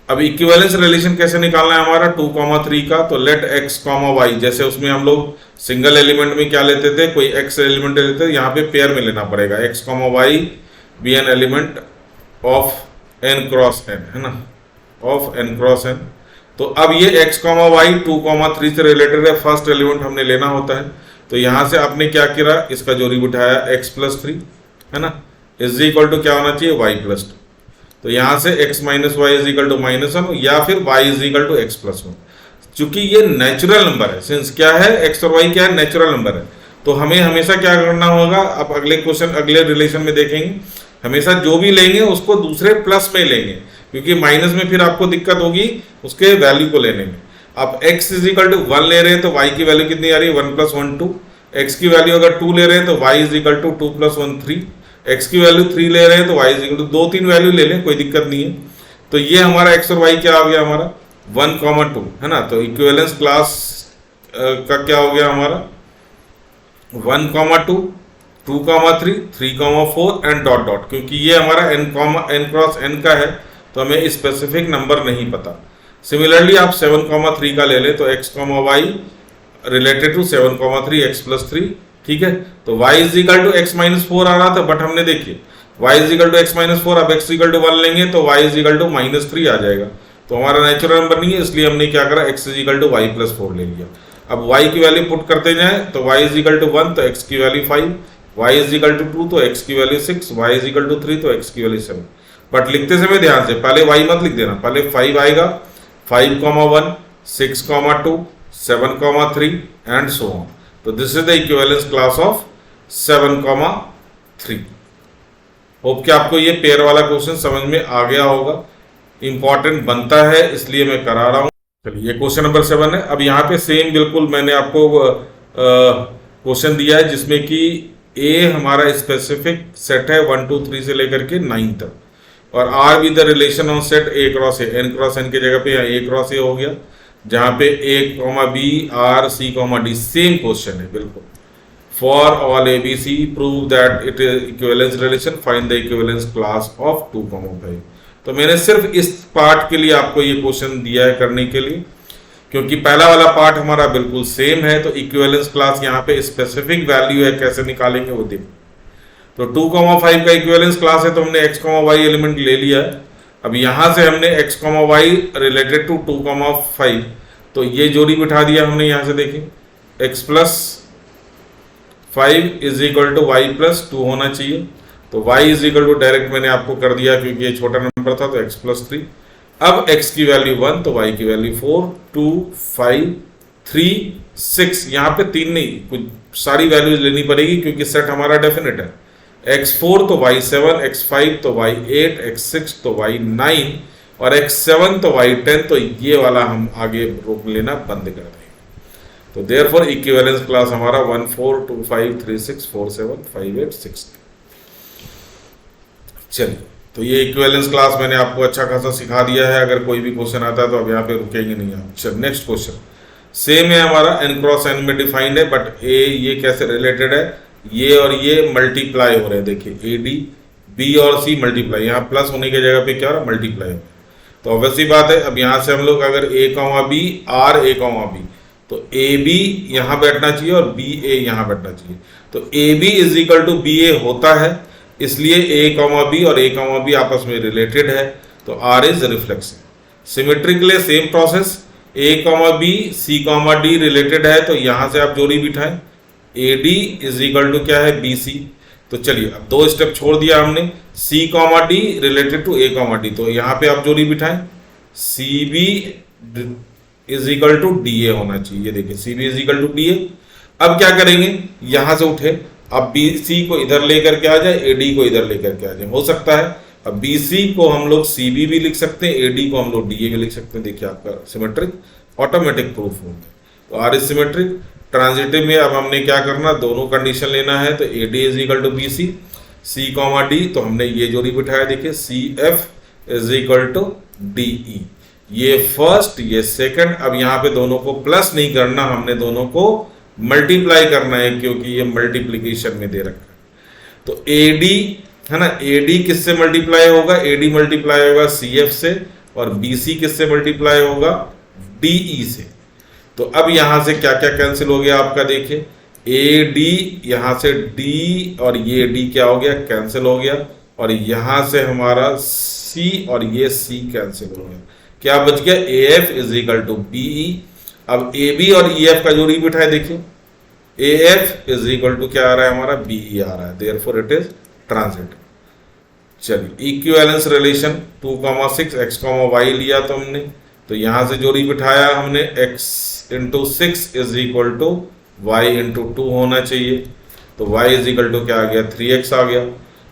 अब इक्विवेलेंस रिलेशन कैसे निकालना है हमारा 2,3 का, तो लेट एक्स कॉमा वाई, जैसे उसमें हम लोग सिंगल एलिमेंट में क्या लेते थे, कोई एक्स एलिमेंट लेते थे, यहाँ पे पेयर में लेना पड़ेगा, x comma y be an element of N cross N, है ना, ऑफ एन क्रॉस एन। तो अब ये एक्स कॉमा वाई 2,3 से रिलेटेड है, फर्स्ट एलिमेंट हमने लेना होता है। तो यहाँ से आपने क्या किया, इसका जोड़ी बिठाया एक्स प्लस 3, है ना, इज इक्वल टू क्या होना चाहिए, वाई प्लस 2। तो यहाँ से x minus Y is equal to -1 या फिर y is equal to x plus 1। चूंकि ये नेचुरल नंबर है, सिंस क्या है, x और y क्या है, नेचुरल नंबर है, तो हमें हमेशा क्या करना होगा, आप अगले क्वेश्चन अगले रिलेशन में देखेंगे, हमेशा जो भी लेंगे उसको दूसरे प्लस में लेंगे, क्योंकि माइनस में फिर आपको दिक्कत होगी उसके वैल्यू को लेने में। आप x इज इक्वल टू 1 ले रहे हैं तो y की वैल्यू कितनी आ रही है, 1 + 1 2। x की वैल्यू अगर 2 ले रहे हैं तो y is equal to 2 + 1 3। x की वैल्यू 3 ले रहे हैं तो y is equal to 2-3 value ले लें, कोई दिक्कत नहीं है। तो ये हमारा x और y क्या हो गया हमारा 1, 2 है ना। तो इक्विवेलेंस क्लास का क्या हो गया हमारा 1, 2, 2, 3, 3, 4 एंड डॉट डॉट, क्योंकि ये हमारा n क्रॉस n का है तो हमें स्पेसिफिक नंबर नहीं पता। सिमिलरली आप 7, 3 का ले लें तो x, y related to 7, 3 x + 3, ठीक है। तो y is equal to x - 4 आ रहा था, बट हमने देखिए y is equal to x - 4, अब x इक्वल टू 1 लेंगे तो y इज इक्वल टू -3 आ जाएगा। तो हमारा नेचुरल नंबर नहीं है, इसलिए हमने क्या करा x is equal to y + 4 ले लिया। अब y की वैल्यू पुट करते जाएं तो y इज इक्वल टू 1 तो x की value 5, y is equal to 2 तो x की value 6, y is equal to 3 तो x की वैल्यू 7। बट लिखते समय ध्यान से पहले y मत लिख देना, पहले 5 आएगा, 5, 1, 6, 2, 7, 3 एंड सो ऑन। तो this is the equivalence class of 7, 3। Hope कि आपको ये पेयर वाला क्वेश्चन समझ में आ गया होगा, इंपॉर्टेंट बनता है इसलिए मैं करा रहा हूं। चलिए ये क्वेश्चन नंबर 7 है। अब यहाँ पे सेम बिल्कुल मैंने आपको क्वेश्चन दिया है जिसमें कि ए हमारा स्पेसिफिक सेट है 1, 2, 3 से लेकर के 9 तक, और R be the relation on set A cross A, N cross N की जगह पे यहाँ ए क्रॉस ए हो गया, जहाँ पे A, B, R, C, D same question है बिल्कुल। For all A B C prove that it is equivalence relation, find the equivalence class of 2, 5। तो मैंने सिर्फ इस पार्ट के लिए आपको ये क्वेश्चन दिया है करने के लिए, क्योंकि पहला वाला पार्ट हमारा बिल्कुल सेम है। तो इक्विवेलेंस क्लास यहाँ पे स्पेसिफिक वैल्यू है, कैसे निकालेंगे वो देखो। तो 2, 5 का इक्विवेलेंस क्लास है तो हमने x, y एलिमेंट ले लिया है। अब यहां से हमने x, y रिलेटेड टू 2, 5, तो ये जोड़ी बिठा दिया हमने यहां से, देखिए x + 5 is equal to y + 2 होना चाहिए। तो y is equal to direct मैंने आपको कर दिया क्योंकि ये छोटा नंबर था तो x + 3। अब x की वैल्यू 1 तो y की वैल्यू 4, 2, 5, 3, 6, यहाँ पे 3 नहीं, कुछ सारी वैल्यूज लेनी पड़ेगी क्योंकि सेट हमारा डेफिनेट है। x4 तो y7, x5 तो y8, x6 तो y9 और x7 तो y10। तो ये वाला हम आगे रोक लेना बंद कर देंगे। तो देयरफॉर इक्विवेलेंस क्लास हमारा 1, 4, 2, 5, 3, 6, 4, 7, 5, 8, 6। चलिए तो ये इक्विवेलेंस क्लास मैंने आपको अच्छा खासा सिखा दिया है। अगर कोई भी क्वेश्चन आता है तो अब यहाँ पे रुकेंगे नहीं आप। चल नेक्स्ट क्वेश्चन सेम है हमारा, n क्रॉस n में डिफाइंड है, बट ये कैसे रिलेटेड है, ये और ये मल्टीप्लाई हो रहे हैं। देखिए ए डी बी और सी मल्टीप्लाई, यहाँ प्लस होने की जगह पे क्या हो रहा है मल्टीप्लाई हो। तो ऑब्वियसली बात है, अब यहाँ से हम लोग अगर ए, बी, आर, ए, बी, तो ए बी यहाँ बैठना चाहिए और बी ए यहाँ बैठना चाहिए। तो A B is equal to B A होता है, इसलिए ए, बी और ए, बी आपस में रिलेटेड है। तो R is reflexive. Symmetrically same process, A, B, C, D related है तो यहाँ से आप जोड़ी बिठाएं, A D is equal to क्या है बी सी। तो चलिए अब 2 स्टेप छोड़ दिया हमने, C, D related to A, D, तो यहाँ पे आप जोड़ी बिठाएं, C B is equal to D A होना चाहिए। देखिए C B is equal to D A. अब क्या करेंगे, यहां से उठे, अब बी सी को इधर लेकर के आ जाए, ए डी को इधर लेकर के आ जाए, हो सकता है। अब बी सी को हम लोग सी बी भी लिख सकते हैं, ए डी को हम लोग डी ए भी लिख सकते हैं। देखिए आपका सिमेट्रिक ऑटोमेटिक प्रूफ हो गया। तो आर इज सिमेट्रिक। ट्रांजिटिव में अब हमने क्या करना, दोनों कंडीशन लेना है। तो a D is equal to b c, c, d, तो हमने ये जोड़ी बिठाया। देखिए c f is equal to d e, ये फर्स्ट ये सेकंड। अब यहाँ पे दोनों को प्लस नहीं करना, हमने दोनों को मल्टीप्लाई करना है क्योंकि ये मल्टीप्लीकेशन में दे रखा है। तो ए डी है ना, ए डी किससे मल्टीप्लाई होगा, ए डी मल्टीप्लाई होगा सी एफ से, और बी सी किससे मल्टीप्लाई होगा डी ई से। तो अब यहां से क्या क्या कैंसिल हो गया आपका, देखिए ए डी यहां से डी और ये डी क्या हो गया कैंसिल हो गया, और यहां से हमारा सी और ये सी कैंसिल हो गया। क्या बच गया, a f is equal to b e. अब ए बी और ई एफ का जोड़ी बिठाए, देखिए a f is equal to क्या आ रहा है हमारा बी ई आ रहा है, देयरफॉर इट इज ट्रांजिटिव। चलिए इक्विवेलेंस रिलेशन 2, 6 x, y लिया तो हमने, तो यहां से जोड़ी बिठाया हमने, x into 6 is equal to y into 2 होना चाहिए। तो y इज इक्वल टू क्या आ गया 3x आ गया।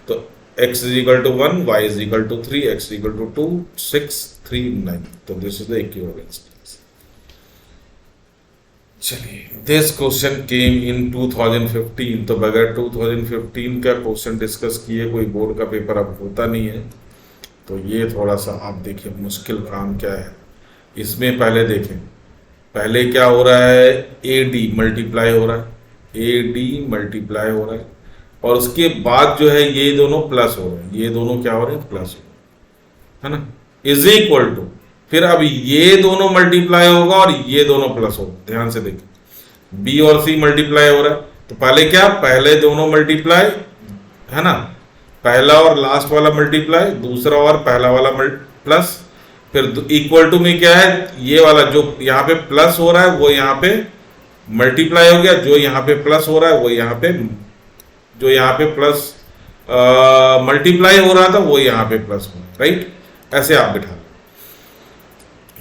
तो x is equal to 1, y is equal to 3, x is equal to 2, 6, 3, 9। तो this is the equivalence class. चलिए, दिस क्वेश्चन केम इन 2015। तो बगैर 2015 का क्वेश्चन डिस्कस किए कोई बोर्ड का पेपर अब होता नहीं है। तो ये थोड़ा सा आप देखिए मुश्किल काम क्या है इसमें। पहले देखें, पहले क्या हो रहा है, ए डी मल्टीप्लाई हो रहा है, ए डी मल्टीप्लाई हो रहा है, और उसके बाद जो है ये दोनों प्लस हो रहे हैं, ये दोनों क्या हो रहे हैं, प्लस हो रहे हैं, है ना, इज इक्वल टू, फिर अब ये दोनों मल्टीप्लाई होगा और ये दोनों प्लस होगा। ध्यान से देखें, बी और सी मल्टीप्लाई हो रहा है, तो पहले क्या, पहले दोनों मल्टीप्लाई, है ना, पहला और लास्ट वाला मल्टीप्लाई, दूसरा और पहला वाला प्लस, फिर इक्वल टू में क्या है, ये वाला जो यहाँ पे प्लस हो रहा है वो यहाँ पे मल्टीप्लाई हो गया, जो यहाँ पे प्लस हो रहा है वो यहाँ पे, जो यहाँ पे प्लस मल्टीप्लाई हो रहा था वो यहाँ पे प्लस हो रहा है, राइट। ऐसे आप बिठा।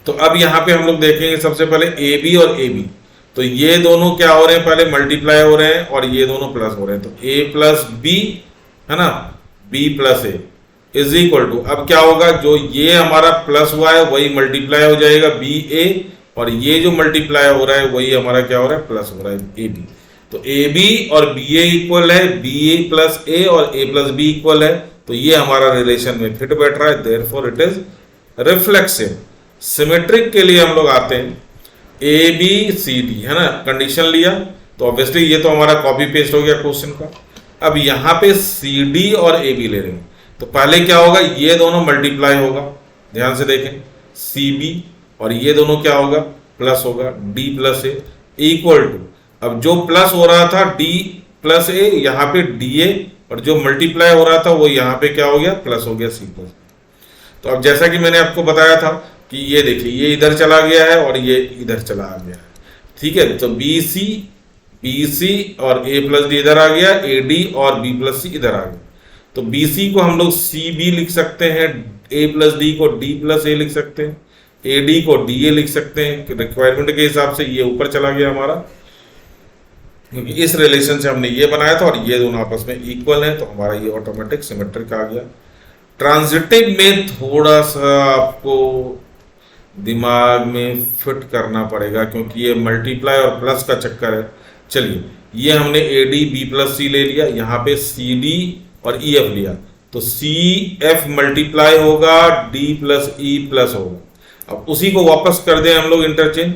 तो अब यहाँ पे हम लोग देखेंगे सबसे पहले ए बी और ए बी। तो ये दोनों क्या हो रहे हैं, पहले मल्टीप्लाई हो रहे हैं और ये दोनों प्लस हो रहे हैं। तो ए प्लस बी, है ना, b plus a is equal to, अब क्या होगा, जो ये हमारा प्लस हुआ है वही मल्टीप्लाई हो जाएगा बी ए, और ये जो मल्टीप्लाई हो रहा है वही हमारा क्या हो रहा है, प्लस हो रहा है ए बी। तो ए बी और बी ए इक्वल है, बी ए प्लस ए और ए प्लस बी इक्वल है। तो ये हमारा रिलेशन में फिट बैठ रहा है, therefore it is reflexive. Symmetric के लिए हम लोग आते हैं, ए बी सी डी, है ना, कंडीशन लिया तो ऑब्वियसली ये तो हमारा कॉपी पेस्ट हो गया क्वेश्चन का। अब यहाँ पे सी डी और ए बी ले रहे हैं, तो पहले क्या होगा, ये दोनों मल्टीप्लाई होगा, ध्यान से देखें, सी बी, और ये दोनों क्या होगा, प्लस होगा, d plus a equal to, अब जो प्लस हो रहा था डी प्लस ए, यहाँ पे डी ए, और जो मल्टीप्लाई हो रहा था वो यहाँ पे क्या हो गया, प्लस हो गया सी प्लस। तो अब जैसा कि मैंने आपको बताया था कि ये देखिए, ये इधर चला गया है और ये इधर चला आ गया है, ठीक है। तो बी सी और ए प्लस डी इधर आ गया, ए डी और बी प्लस सी इधर आ गया। तो बी सी को हम लोग सी बी लिख सकते हैं, ए प्लस डी को डी प्लस ए लिख सकते हैं, ए डी को डी ए लिख सकते हैं। रिक्वायरमेंट के हिसाब से ये ऊपर चला गया हमारा, क्योंकि इस रिलेशन से हमने ये बनाया था और ये दोनों आपस में इक्वल है, तो हमारा ये ऑटोमेटिक सिमेट्रिक आ गया। ट्रांजिटिव में थोड़ा सा आपको दिमाग में फिट करना पड़ेगा, क्योंकि ये मल्टीप्लाई और प्लस का चक्कर है। चलिए, ये हमने ए डी बी प्लस सी ले लिया, यहाँ पे सी डी और ई एफ लिया, तो सी एफ मल्टीप्लाई होगा, डी प्लस ई प्लस होगा। अब उसी को वापस कर दें हम लोग इंटरचेंज,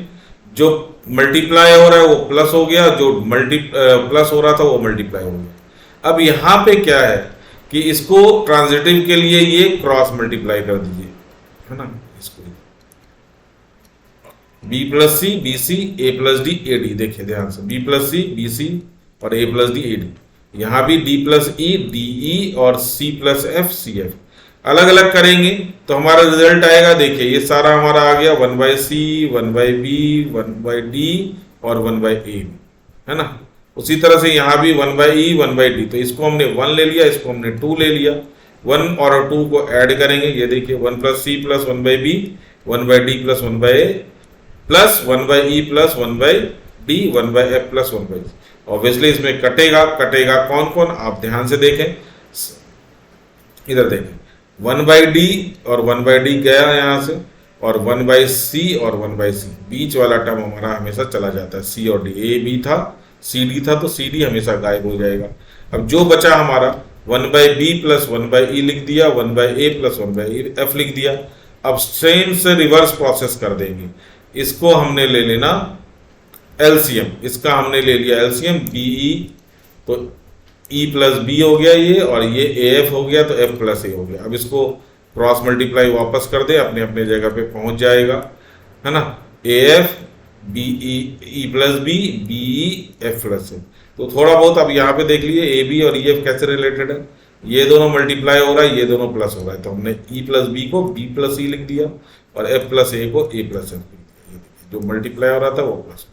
जो मल्टीप्लाई हो रहा है वो प्लस हो गया, जो प्लस हो रहा था वो मल्टीप्लाई हो गया। अब यहाँ पे क्या है कि इसको ट्रांजिटिव के लिए ये क्रॉस मल्टीप्लाई कर दीजिए, है ना, इसको B plus C B C A plus D A D, देखिए ध्यान से, B plus C B C और A plus D A D, यहाँ भी D plus E D E और C plus F C F. अलग अलग करेंगे तो हमारा रिजल्ट आएगा, देखिए ये सारा हमारा आ गया 1/c 1/b 1/d और 1/a, है ना। उसी तरह से यहाँ भी 1/e 1/d, तो इसको हमने 1 ले लिया, इसको हमने 2 ले लिया, 1 और 2 को ऐड करेंगे, ये देखिए 1 + c + 1/b 1/d + 1/a plus 1/e plus 1/d 1/f plus 1/c। Obviously इसमें कटेगा, कटेगा कौन कौन, आप ध्यान से देखें, इधर देखें, 1/d और 1/d गया यहाँ से, और 1/c और 1/c, बीच वाला टर्म हमारा हमेशा चला जाता है, c और d, a b था c d था, तो c d हमेशा गायब हो जाएगा। अब जो बचा हमारा 1/b प्लस 1/e लिख दिया, 1/a प्लस 1/f लिख दिया। अब सेम से रिवर्स प्रोसेस कर देंगे, इसको हमने ले लेना एलसीएम, इसका हमने ले लिया एलसीएम बीई, तो ई प्लस बी हो गया ये, और ये ए एफ हो गया, तो एफ प्लस ए हो गया। अब इसको क्रॉस मल्टीप्लाई वापस कर दे, अपने अपने जगह पे पहुंच जाएगा, है ना, A F B E plus B B E F plus A. तो थोड़ा बहुत अब यहाँ पे देख लिए ए बी और ई एफ कैसे रिलेटेड है, ये दोनों मल्टीप्लाई हो रहा है, ये दोनों प्लस हो रहा है, तो हमने ई प्लस बी को बी प्लस ई लिख दिया और एफ प्लस ए को ए प्लस एफ, जो मल्टीप्लाई हो रहा था वो प्लस,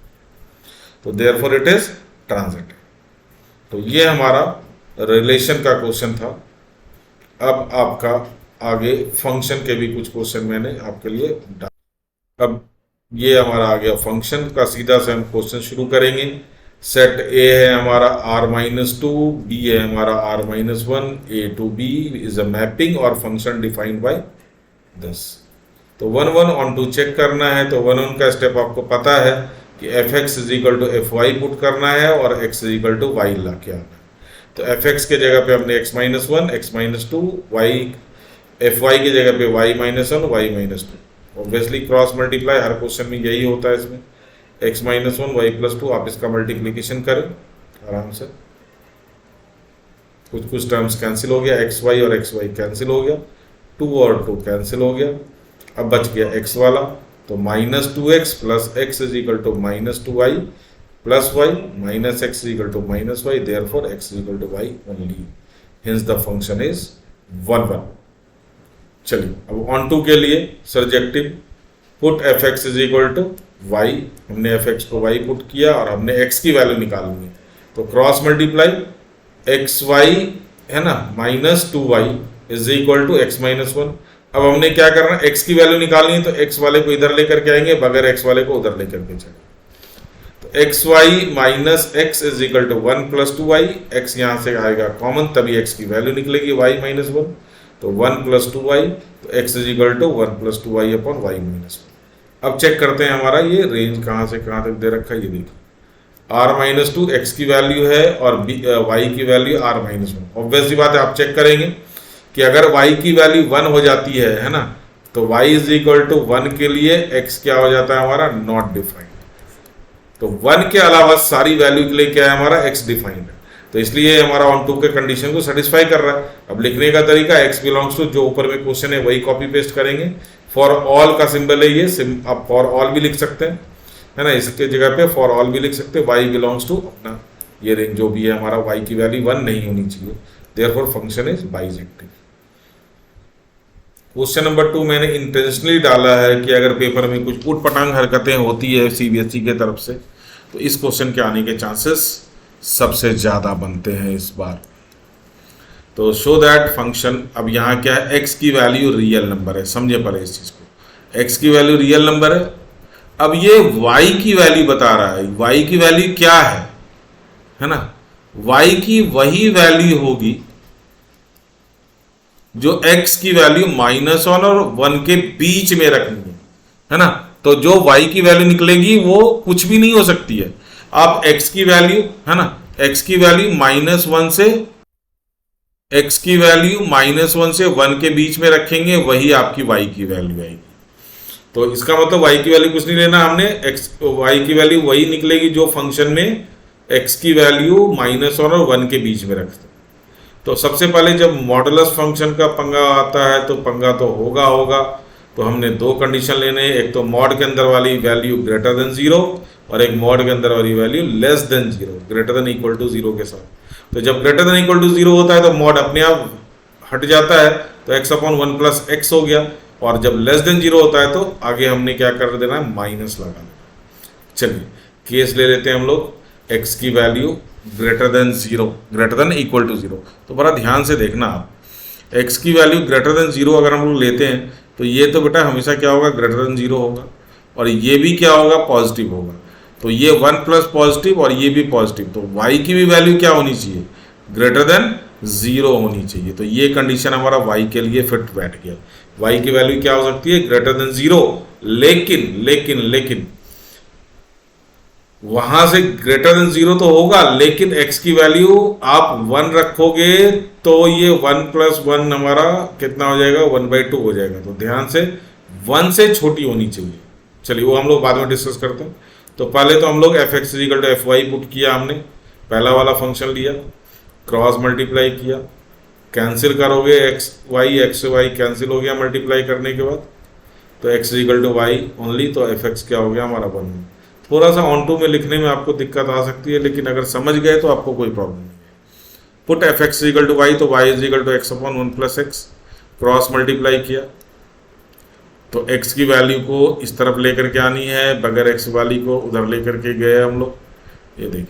तो देयरफॉर इट इज ट्रांजिटिव। तो ये हमारा रिलेशन का क्वेश्चन था। अब आपका आगे फंक्शन के भी कुछ क्वेश्चन मैंने आपके लिए डाला। अब ये हमारा आ गया फंक्शन का, सीधा से हम क्वेश्चन शुरू करेंगे। सेट ए है हमारा r-2, बी है हमारा r-1, a to b is a mapping और फंक्शन डिफाइंड बाय दिस। तो 1 1 ऑन टू चेक करना है, तो 1 1 का स्टेप आपको पता है कि F x is equal to F Y put करना है और X is equal to Y ला के आना है। तो एफ एक्स के जगह पे हमने X minus one, X minus two, Y F Y की जगह पे Y minus one, Y minus two. Obviously cross multiply हर क्वेश्चन में यही होता है। इसमें X minus one, Y plus two, आप इसका मल्टीप्लीकेशन करें आराम से, कुछ कुछ टर्म्स कैंसिल हो गया, एक्स वाई और एक्स वाई कैंसिल हो गया, टू और टू कैंसिल हो गया, अब बच गया एक्स वाला। तो minus two x plus x is equal to minus two y plus y minus x is equal to minus y, therefore x is equal to y only, hence the function is 1 1। चलिए अब onto के लिए surjective, put F x is equal to y, हमने f x को y put किया और हमने x की वैल्यू निकालनी है। तो क्रॉस मल्टीप्लाई एक्स वाई है ना minus two y is equal to x minus one. अब हमने क्या करना है, एक्स की वैल्यू निकालनी है, तो एक्स वाले को इधर लेकर के आएंगे, बगैर एक्स वाले को उधर लेकर के जाएंगे। तो x Y minus x is equal to one plus two y, x यहाँ से आएगा कॉमन, तभी एक्स की वैल्यू निकलेगी वाई माइनस वन, तो वन प्लस टू वाई, तो x is equal to one plus two y upon y minus one. अब check करते हैं हमारा ये रेंज कहाँ से कहाँ तक दे रखा है, ये देखिए आर माइनस टू एक्स की वैल्यू है और वाई की value R minus one. Obviously बात है, आप चेक करेंगे कि अगर y की वैल्यू 1 हो जाती है ना, तो y इज इक्वल टू 1 के लिए x क्या हो जाता है हमारा, नॉट डिफाइंड। तो 1 के अलावा सारी वैल्यू के लिए क्या है हमारा, x डिफाइंड है। तो इसलिए हमारा ऑन टू के कंडीशन को सेटिस्फाई कर रहा है। अब लिखने का तरीका x बिलोंग्स टू, जो ऊपर में क्वेश्चन है वही कॉपी पेस्ट करेंगे। फॉर ऑल का सिंबल है ये, आप फॉर ऑल भी लिख सकते हैं है ना, इसके जगह पे फॉर ऑल भी लिख सकते हैं। y बिलोंग्स टू अपना ये रेंज जो भी है हमारा, y की वैल्यू 1 नहीं होनी चाहिए, therefore function is bijective. Question number 2 मैंने इंटेंशनली डाला है कि अगर पेपर में कुछ उटपटांग हरकतें होती है सीबीएसई के तरफ से, तो इस क्वेश्चन के आने के चांसेस सबसे ज़्यादा बनते हैं इस बार। तो शो दैट फंक्शन, अब यहाँ क्या है, x की वैल्यू रियल नंबर है, समझे पहले इस चीज़ को, x की वैल्यू रियल नंबर है। अब ये y की वैल्यू बता रहा है, y की वैल्यू क्या है ना, y की वही वैल्यू होगी जो x की वैल्यू माइनस वन और 1 के बीच में रखनी है ना। तो जो y की वैल्यू निकलेगी वो कुछ भी नहीं हो सकती है। आप x की वैल्यू है ना, x की वैल्यू माइनस वन से, x की वैल्यू माइनस वन से 1 के बीच में रखेंगे, वही आपकी y की वैल्यू आएगी। तो इसका मतलब y की वैल्यू कुछ नहीं लेना हमने, y की वैल्यू वही निकलेगी जो फंक्शन में x की वैल्यू माइनस वन और 1 के बीच में रखते। तो सबसे पहले जब मॉडुलस फंक्शन का पंगा आता है तो पंगा तो होगा। तो हमने दो कंडीशन लेने हैं, एक तो मॉड के अंदर वाली वैल्यू ग्रेटर देन 0 और एक मॉड के अंदर वाली value less than 0, greater than equal to 0 के साथ। तो जब ग्रेटर देन इक्वल टू 0 होता है तो मॉड अपने आप हट जाता है, तो x अपॉन 1 प्लस एक्स हो गया, और जब लेस देन 0 होता है तो आगे हमने क्या कर देना है, माइनस लगा देना। चलिए केस ले लेते हैं हम लोग, x की value greater than 0, greater than equal to 0। तो बड़ा ध्यान से देखना आप, x की वैल्यू ग्रेटर देन 0 अगर हम लोग लेते हैं तो ये तो बेटा हमेशा क्या होगा, ग्रेटर देन 0 होगा, और ये भी क्या होगा, पॉजिटिव होगा। तो ये 1 प्लस पॉजिटिव और ये भी पॉजिटिव, तो y की भी वैल्यू क्या होनी चाहिए, ग्रेटर देन 0 होनी चाहिए। तो ये कंडीशन हमारा y के लिए फिट बैठ गया। y की वैल्यू क्या हो सकती है, ग्रेटर देन 0, लेकिन वहां से ग्रेटर देन 0 तो होगा, लेकिन x की वैल्यू आप 1 रखोगे तो ये 1 प्लस 1 हमारा कितना हो जाएगा, 1/2 हो जाएगा। तो ध्यान से 1 से छोटी होनी चाहिए। चलिए वो हम लोग बाद में डिस्कस करते हैं। तो पहले तो हम लोग f x equal to F Y put किया, हमने पहला वाला फंक्शन लिया, क्रॉस मल्टीप्लाई किया, कैंसिल करोगे एक्स वाई कैंसिल हो गया मल्टीप्लाई करने के बाद, तो x equal to y only, तो एफ एक्स क्या हो गया हमारा 1। थोड़ा सा ऑन टू में लिखने में आपको दिक्कत आ सकती है, लेकिन अगर समझ गए तो आपको कोई प्रॉब्लम नहीं है। Put F x equal to Y, तो Y is equal to X upon 1 plus X, cross multiply किया तो x की वैल्यू को इस तरफ लेकर के आनी है, बगैर x वाली को उधर लेकर के गए हम लोग, ये देखिए।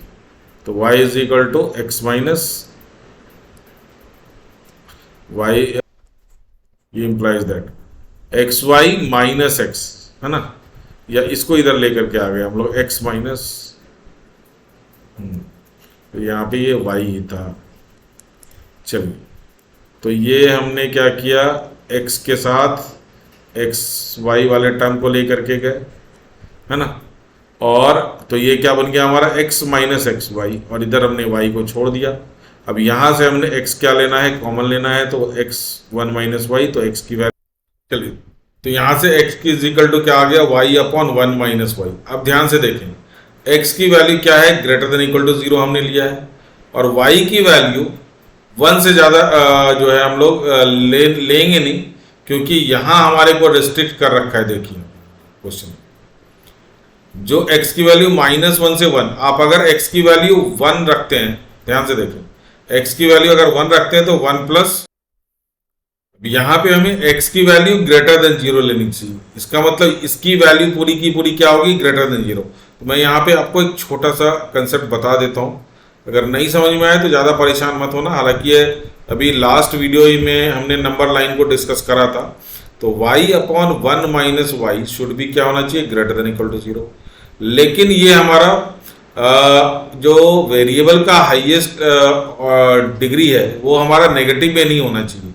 तो y is equal to x minus Y, ये implies that X Y minus X है ना, या इसको इधर लेकर के आ गए हम लोग x माइनस, तो यहाँ पे ये y ही था। चलिए तो ये हमने क्या किया, x के साथ एक्स वाई वाले टर्म को लेकर के गए है ना, और तो ये क्या बन गया हमारा x माइनस एक्स वाई, और इधर हमने y को छोड़ दिया। अब यहाँ से हमने x क्या लेना है, कॉमन लेना है, तो x 1 माइनस वाई, तो x की वैल्यू, चलिए तो यहाँ से x की इजिकल टू क्या आ गया, y अपॉन 1 माइनस वाई। अब ध्यान से देखें x की वैल्यू क्या है, ग्रेटर देन इक्वल टू 0 हमने लिया है, और y की वैल्यू 1 से ज़्यादा जो है हम लोग लेंगे नहीं, क्योंकि यहाँ हमारे को रिस्ट्रिक्ट कर रखा है। देखिए क्वेश्चन जो x की वैल्यू -1 से 1, आप अगर x की वैल्यू 1 रखते हैं, ध्यान से देखें x की वैल्यू अगर 1 रखते हैं तो 1 प्लस, यहाँ पे हमें x की वैल्यू ग्रेटर देन 0 लेनी चाहिए। इसका मतलब इसकी वैल्यू पूरी की पूरी क्या होगी, ग्रेटर देन 0। तो मैं यहाँ पे आपको एक छोटा सा कंसेप्ट बता देता हूँ, अगर नहीं समझ में आए तो ज़्यादा परेशान मत होना। हालांकि ये अभी लास्ट वीडियो ही में हमने नंबर लाइन को डिस्कस करा था। तो y upon 1 minus why should भी क्या होना चाहिए, ग्रेटर देन इक्वल टू 0। लेकिन ये हमारा जो वेरिएबल का हाईएस्ट डिग्री है वो हमारा नेगेटिव में नहीं होना चाहिए।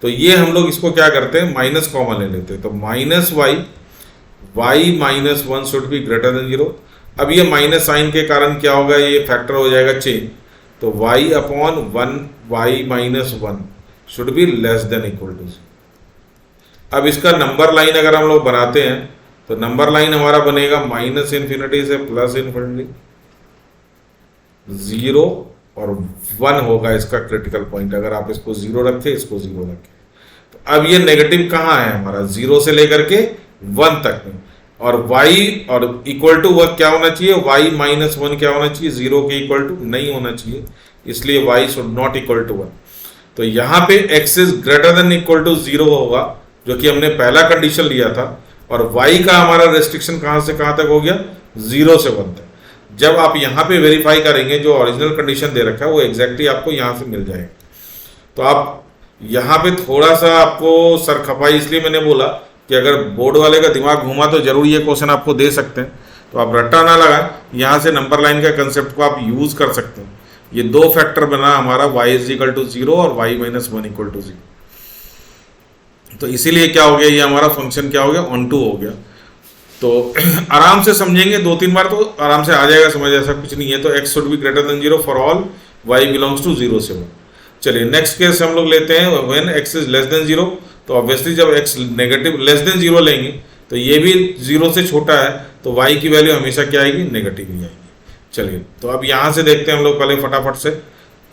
तो ये हम लोग इसको क्या करते हैं, माइनस कॉमन ले लेते हैं। तो minus y minus 1 should be greater than 0। अब ये माइनस साइन के कारण क्या होगा, ये फैक्टर हो जाएगा चेंज। तो y upon 1 y minus 1 should be less than equal to 0। अब इसका नंबर लाइन अगर हम लोग बनाते हैं तो नंबर लाइन हमारा बनेगा माइनस इन्फिनिटी से प्लस इन्फिनिटी, 0 और 1 होगा इसका क्रिटिकल पॉइंट। अगर आप इसको 0 रखें, इसको 0 रखें, तो अब ये नेगेटिव कहाँ है हमारा, 0 से लेकर के 1 तक में। और y और इक्वल टू वह क्या होना चाहिए, y माइनस 1 क्या होना चाहिए, 0 के इक्वल टू नहीं होना चाहिए, इसलिए y should not equal to 1। तो यहाँ पे x is greater than equal to 0 होगा, जो कि हमने पहला कंडीशन लिया था। और y का हमारा रेस्ट्रिक्शन कहाँ से कहाँ तक हो गया, 0 से 1 तक। जब आप यहाँ पे वेरीफाई करेंगे जो ओरिजिनल कंडीशन दे रखा है वो एग्जैक्टली आपको यहाँ से मिल जाएगा। तो आप यहाँ पे थोड़ा सा आपको सर खपाई, इसलिए मैंने बोला कि अगर बोर्ड वाले का दिमाग घूमा तो जरूर ये क्वेश्चन आपको दे सकते हैं। तो आप रट्टा ना लगाएं, यहाँ से नंबर लाइन का कंसेप्ट को आप यूज कर सकते हैं। ये दो फैक्टर बना हमारा y इज इक्वल टू 0 और y माइनस 1 इक्वल टू 0। तो इसीलिए क्या हो गया, ये हमारा फंक्शन क्या हो गया, ऑन टू हो गया। तो आराम से समझेंगे 2-3 बार तो आराम से आ जाएगा समझ, ऐसा कुछ नहीं है। तो x should be greater than 0 for all y belongs to 0 से 1। चलिए नेक्स्ट केस हम लोग लेते हैं, when x is less than 0। तो ऑब्वियसली जब x नेगेटिव लेस देन 0 लेंगे तो ये भी 0 से छोटा है, तो y की वैल्यू हमेशा क्या आएगी, नेगेटिव ही आएगी। चलिए तो अब यहाँ से देखते हैं हम लोग पहले फटाफट से।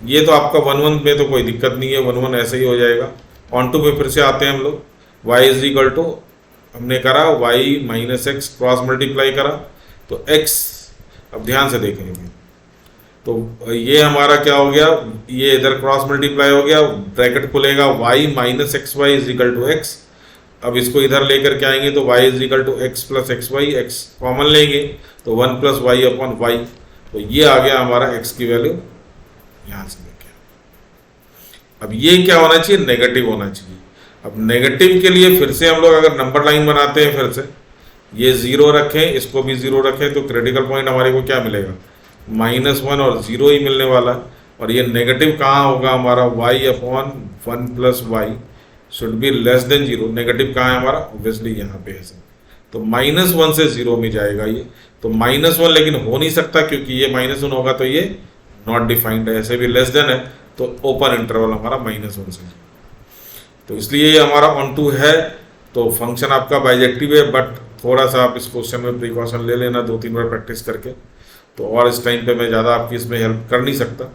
ये तो आपका 1-1 में तो कोई दिक्कत नहीं है, 1-1 ऐसे ही हो जाएगा। ऑन टू पे फिर से आते हैं हम लोग, y इज इक्वल टू हमने करा y minus x cross multiply करा तो x, अब ध्यान से देखेंगे तो ये हमारा क्या हो गया, ये इधर क्रॉस मल्टीप्लाई हो गया, ब्रैकेट खुलेगा y minus x y is equal to x. अब इसको इधर लेकर के आएंगे तो y is equal to x plus x Y, x common लेंगे तो 1 प्लस वाई अपॉन वाई। तो ये आ गया हमारा x की वैल्यू, यहाँ से देखिए। अब ये क्या होना चाहिए, नेगेटिव होना चाहिए। अब नेगेटिव के लिए फिर से हम लोग अगर नंबर लाइन बनाते हैं, फिर से ये 0 रखें, इसको भी 0 रखें, तो क्रिटिकल पॉइंट हमारे को क्या मिलेगा, -1 और 0 ही मिलने वाला। और ये नेगेटिव कहाँ होगा हमारा, y upon 1 plus why should be less than 0। Negative कहाँ है हमारा, ऑब्वियसली यहाँ पे है। तो -1 से 0 में जाएगा ये। तो -1 लेकिन हो नहीं सकता, क्योंकि ये -1 होगा तो ये नॉट डिफाइंड है। ऐसे भी लेस देन है तो ओपन इंटरवल हमारा -1 से 0। तो इसलिए ये हमारा ऑन टू है। तो फंक्शन आपका बाइजेक्टिव है, बट थोड़ा सा आप इस क्वेश्चन में प्रिकॉशन ले लेना 2-3 बार प्रैक्टिस करके। तो और इस टाइम पे मैं ज़्यादा आपकी इसमें हेल्प कर नहीं सकता।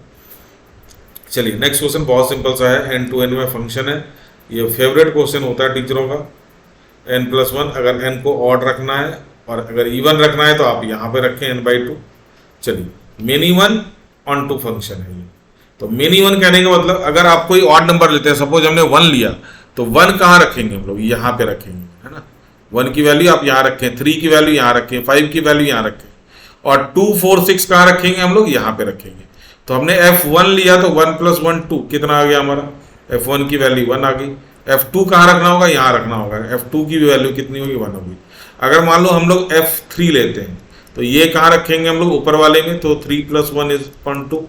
चलिए नेक्स्ट क्वेश्चन बहुत सिंपल सा है, n to n में फंक्शन है। ये फेवरेट क्वेश्चन होता है टीचरों का, n+1। अगर n को ऑड रखना है और अगर इवन रखना है तो आप यहाँ पे रखें n/2। चलिए many one onto function है ये। तो मेनी वन कहने का मतलब, अगर आप कोई ऑड नंबर लेते हैं, सपोज हमने 1 लिया, तो 1 कहाँ रखेंगे हम लोग, यहाँ पे रखेंगे, है ना। 1 की वैल्यू आप यहाँ रखें, 3 की वैल्यू यहाँ रखें, 5 की वैल्यू यहाँ रखें, और 2, 4, 6 कहाँ रखेंगे हम लोग, यहाँ पे रखेंगे। तो हमने f1 लिया तो 1 + 1 2 कितना आ गया हमारा, f1 की वैल्यू 1 आ गई। f2 कहाँ रखना होगा, यहाँ रखना होगा। f2 की वैल्यू कितनी होगी, 1 होगी। अगर मान लो हम लोग f3 लेते हैं तो ये कहाँ रखेंगे हम लोग, ऊपर वाले में। तो 3 + 1 = 2,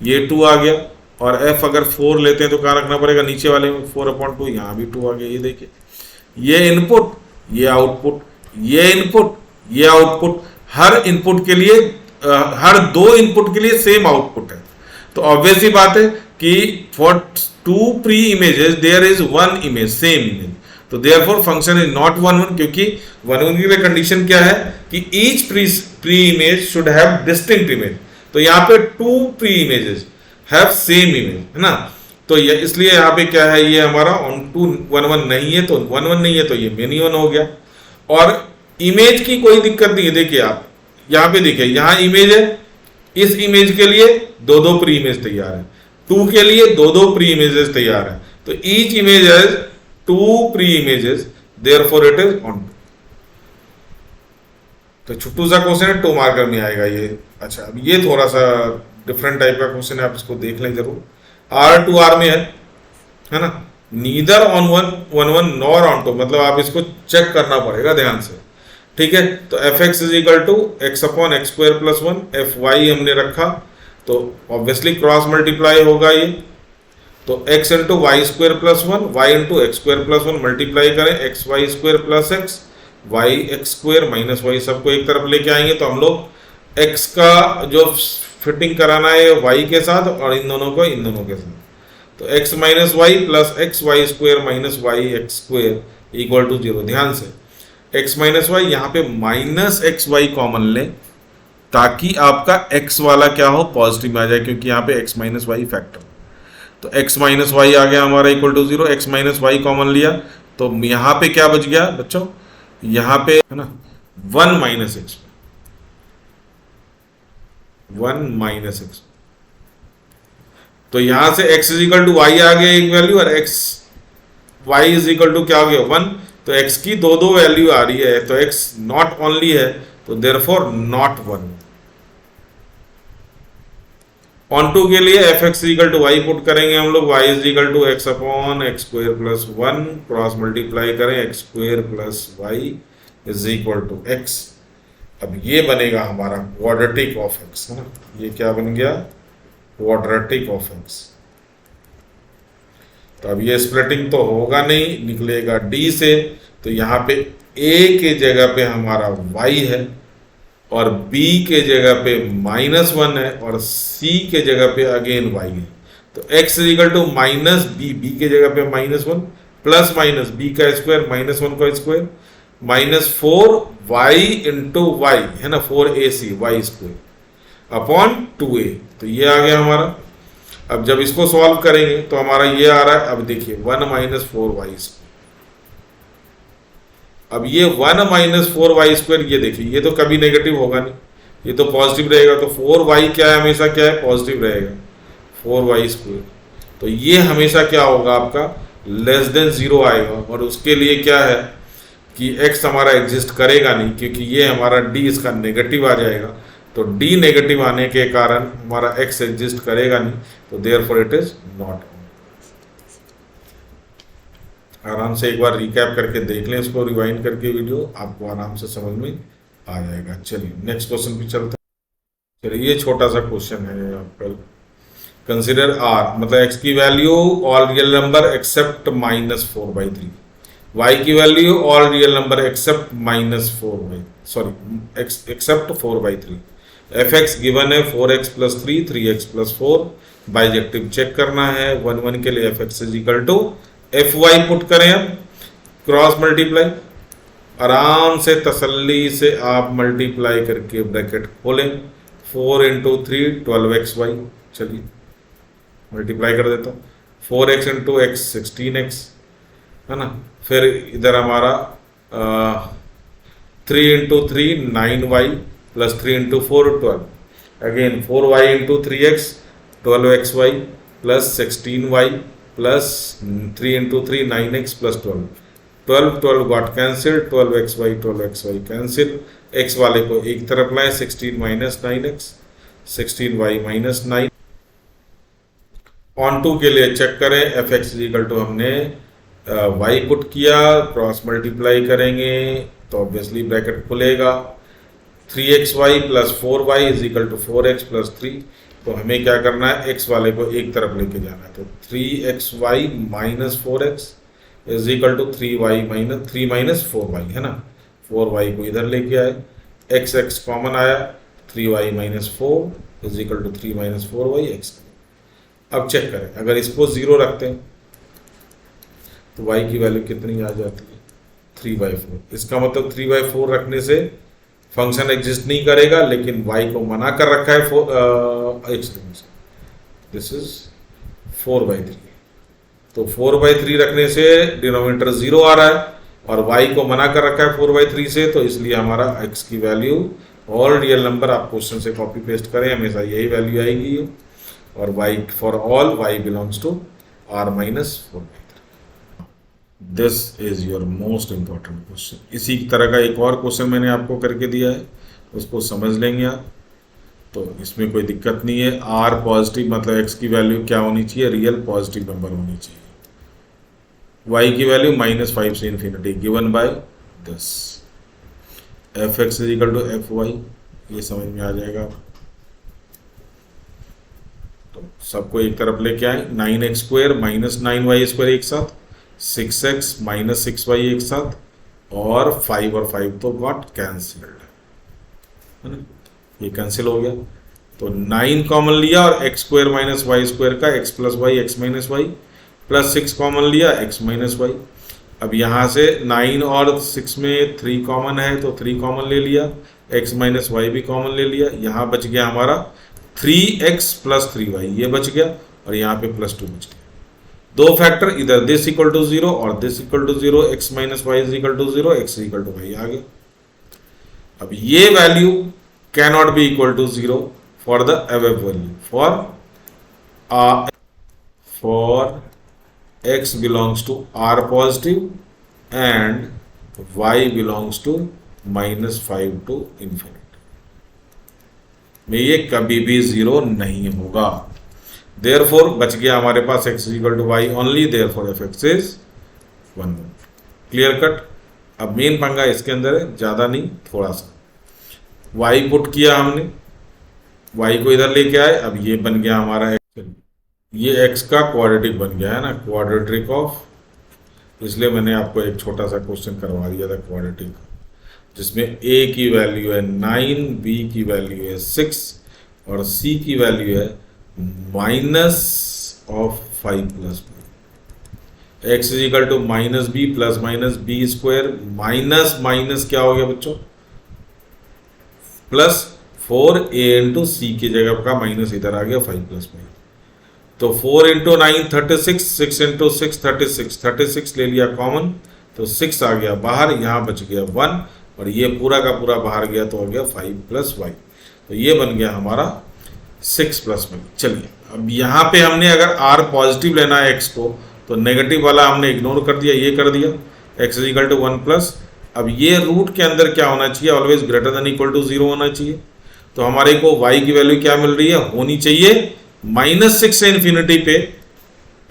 ये 2 आ गया। और f अगर 4 लेते हैं तो कहाँ रखना पड़ेगा, नीचे वाले में 4/2, यहाँ भी 2 आ गया। ये देखिए, ये इनपुट, ये आउटपुट, ये इनपुट, ये आउटपुट, हर इनपुट के लिए हर दो इनपुट के लिए सेम आउटपुट है। तो ऑब्वियसली बात है कि for two pre images there is one image, same image, तो therefore function is not one one, क्योंकि वन वन के लिए कंडीशन क्या है कि each pre image should have distinct image. तो यहाँ पे two pre images have same image, है ना। तो ये इसलिए यहाँ पे क्या है, ये हमारा ऑन टू वन वन नहीं है, तो वन वन नहीं है तो ये मेनी वन हो गया। और इमेज की कोई दिक्कत नहीं है, देखिए आप यहाँ पे देखिए, यहाँ इमेज है, इस इमेज के लिए दो दो प्री इमेज तैयार है, टू के लिए दो दो प्री इमेजेस तैयार है। तो each image has two pre images, therefore it is onto. तो छोटू सा क्वेश्चन है, 2 मार्कर में आएगा ये। अच्छा, अब ये थोड़ा सा डिफरेंट टाइप का क्वेश्चन है, आप इसको देख लें जरूर। आर टू आर में है ना, neither on one one one nor onto, मतलब आप इसको चेक करना पड़ेगा ध्यान से, ठीक है। तो F x is equal to X upon X square plus one, F Y हमने रखा, तो ऑब्वियसली क्रॉस मल्टीप्लाई होगा ये। तो X into Y square plus one, Y into X square plus one, multiply करें X Y square plus x, Y x square minus Y, सबको एक तरफ लेके आएंगे तो हम लोग एक्स का जो फिटिंग कराना है वाई के साथ और इन दोनों को इन दोनों के साथ। तो x minus y plus x Y square minus y x square equal to 0। ध्यान से एक्स माइनस वाई, यहाँ पे माइनस एक्स वाई कॉमन लें ताकि आपका एक्स वाला क्या हो, पॉजिटिव में आ जाए, क्योंकि यहाँ पे एक्स माइनस वाई फैक्टर। तो एक्स माइनस वाई आ गया हमारा equal to 0, x minus y common लिया तो यहाँ पे क्या बच गया बच्चों, यहाँ पे है ना 1 माइनस एक्स, 1 माइनस एक्स। तो यहां से x is equal to Y आ गया एक वैल्यू, और x y is equal to क्या हो गया 1। तो x की दो दो वैल्यू आ रही है, तो x नॉट ओनली है, तो देयरफॉर नॉट 1। ऑन टू के लिए F x equal to Y put करेंगे हम लोग, y is equal to X upon X square plus 1, cross multiply करें X square plus Y is equal to x. अब ये बनेगा हमारा क्वाड्रेटिक ऑफ एक्स, है ना, ये क्या बन गया, क्वाड्रेटिक ऑफ एक्स। तो अब ये स्प्लिटिंग तो होगा नहीं, निकलेगा d से, तो यहाँ पे a के जगह पे हमारा y है, और b के जगह पे -1 है, और c के जगह पे अगेन y है। तो x is equal to minus b के जगह पे -1 प्लस माइनस b का स्क्वायर -1 का स्क्वायर -4y इंटू वाई, है ना, 4ac Y square upon 2a। तो ये आ गया हमारा। अब जब इसको सॉल्व करेंगे तो हमारा ये आ रहा है, अब देखिए 1 माइनस 4y स्क्वायर। अब ये 1 माइनस 4y स्क्वायर, ये देखिए ये तो कभी नेगेटिव होगा नहीं, ये तो पॉजिटिव रहेगा। तो 4y क्या है, हमेशा क्या है, पॉजिटिव रहेगा 4y स्क्वायर। तो ये हमेशा क्या होगा आपका, लेस देन 0 आएगा, और उसके लिए क्या है कि x हमारा एग्जिस्ट करेगा नहीं, क्योंकि ये हमारा d इसका नेगेटिव आ जाएगा। तो d नेगेटिव आने के कारण हमारा x एग्जिस्ट करेगा नहीं, तो देयरफॉर इट इज नॉट। आराम से एक बार रिकैप करके देख लें, इसको रिवाइंड करके वीडियो, आपको आराम से समझ में आ जाएगा। चलिए नेक्स्ट क्वेश्चन पे चलते हैं। चलिए ये छोटा सा क्वेश्चन है आपका, कंसिडर r, मतलब x की value all real number except -4/3, y की value all real number except except 4/3। F x given है 4x plus 3, 3x plus 4, bijective check करना है। 1 1 के लिए F x is equal to F Y put करें, हम क्रॉस मल्टीप्लाई, आराम से तसल्ली से आप मल्टीप्लाई करके ब्रैकेट खोलें, 4 इंटू 3 12xy। चलिए मल्टीप्लाई कर देता हूँ, 4x इंटू एक्स 16x, है ना। फिर इधर हमारा 3 into 3 9y plus 3 into 4 12, again 4y into 3x 12xy plus 16y plus 3 into 3 9x plus 12 12 got cancel, 12xy cancel, x वाले को एक तरफ लाएं, 16 minus 9x 16y minus 9। On to के लिए चेक करें, एफ एक्स इक्वल टू हमने y put किया, क्रॉस मल्टीप्लाई करेंगे तो ऑब्वियसली ब्रैकेट खुलेगा, 3xy plus 4y is equal to 4x plus 3। तो हमें क्या करना है, x वाले को एक तरफ लेके जाना है, तो 3xy minus 4x is equal to 3 minus 4y, है ना, 4y को इधर लेके आए, एक्स एक्स कॉमन आया, 3y minus 4 is equal to 3 minus 4y x. अब चेक करें, अगर इसको 0 रखते हैं तो y की वैल्यू कितनी आ जाती है, 3/4। इसका मतलब 3/4 रखने से फंक्शन एग्जिस्ट नहीं करेगा, लेकिन y को मना कर रखा है x। This is 4/3। तो 4/3 रखने से डिनोमिनेटर 0 आ रहा है और y को मना कर रखा है 4/3 से, तो इसलिए हमारा x की वैल्यू, ऑल रियल नंबर आप क्वेश्चन से कॉपी पेस्ट करें हमेशा यही वैल्यू आएगी। और y for all y belongs to r minus 4/3। This is your most important question. इसी तरह का एक और क्वेश्चन मैंने आपको करके दिया है, उसको समझ लेंगे आप, तो इसमें कोई दिक्कत नहीं है। r पॉजिटिव मतलब x की वैल्यू क्या होनी चाहिए, रियल पॉजिटिव नंबर होनी चाहिए। y की वैल्यू -5 से infinity given by this. F x is equal to F y, ये समझ में आ जाएगा। तो सबको एक तरफ लेके आए, 9x² माइनस 9y² एक साथ, 6x माइनस 6y एक साथ, और 5 और 5 तो गॉट कैंसिल्ड, है ना, ये कैंसिल हो गया। तो 9 कॉमन लिया और x² माइनस y² का x plus y x minus y, plus 6 common लिया x माइनस वाई। अब यहाँ से 9 और 6 में 3 कॉमन है तो 3 कॉमन ले लिया, x माइनस वाई भी कॉमन ले लिया। यहाँ बच गया हमारा 3x प्लस 3y, ये बच गया, और यहाँ पे प्लस 2 बच गया। दो फैक्टर, इधर दिस इक्वल टू 0 और this equal to 0, x minus Y is equal to 0, x equal to Y आ गया। अब ये value cannot be equal to 0 for the above value, for x belongs to r positive and y belongs to -5 to infinity में ये कभी भी 0 नहीं होगा। Therefore बच गया हमारे पास x is equal to y only, therefore fx is 1। Clear cut. अब मेन पंगा इसके अंदर है, ज़्यादा नहीं, थोड़ा सा। y पुट किया हमने, y को इधर लेके आए, अब ये बन गया हमारा x, ये x का क्वाड्रेटिक बन गया है ना, क्वाड्रेटिक ऑफ, इसलिए मैंने आपको एक छोटा सा क्वेश्चन करवा दिया था क्वाड्रेटिक, जिसमें a की वैल्यू है 9, b की वैल्यू है 6 और c की वैल्यू है minus of 5 plus b। x is equal to minus b plus minus b square, minus minus क्या हो गया बच्चों, प्लस 4a इंटू सी की जगह का माइनस इधर आ गया 5 प्लस b। तो 4 इंटू 9 36, 6 इंटू 6 36, 36 ले लिया कॉमन, तो 6 आ गया बाहर, यहाँ बच गया 1 और ये पूरा का पूरा बाहर गया तो हो गया 5 प्लस वाई। तो ये बन गया हमारा 6 प्लस वाई। चलिए अब यहाँ पे हमने अगर r पॉजिटिव लेना है x को, तो नेगेटिव वाला हमने इग्नोर कर दिया, ये कर दिया, x is equal to 1 plus. अब ये रूट के अंदर क्या होना चाहिए, always greater than equal to 0 होना चाहिए। तो हमारे को y की वैल्यू क्या मिल रही है, होनी चाहिए -6 से इन्फिनिटी पे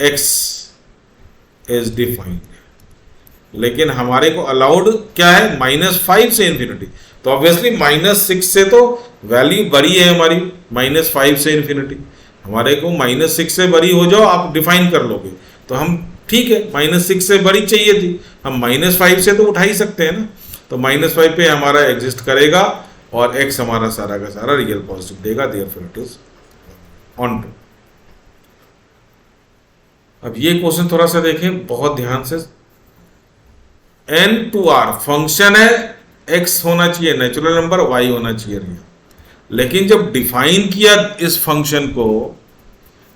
x इज डिफाइंड, लेकिन हमारे को अलाउड क्या है, -5 से इन्फिनिटी। तो ऑब्वियसली -6 से तो वैल्यू बड़ी है हमारी, -5 से इन्फिनिटी, हमारे को -6 से बड़ी हो जाओ आप डिफाइन कर लोगे तो हम ठीक है, -6 से बड़ी चाहिए थी, हम -5 से तो उठा ही सकते हैं ना। तो -5 पे हमारा एग्जिस्ट करेगा और x हमारा सारा का सारा रियल पॉजिटिव देगा, therefore it is onto. अब ये क्वेश्चन थोड़ा सा देखें बहुत ध्यान से। n to r फंक्शन है, x होना चाहिए नेचुरल नंबर, y होना चाहिए रियल, लेकिन जब डिफाइन किया इस फंक्शन को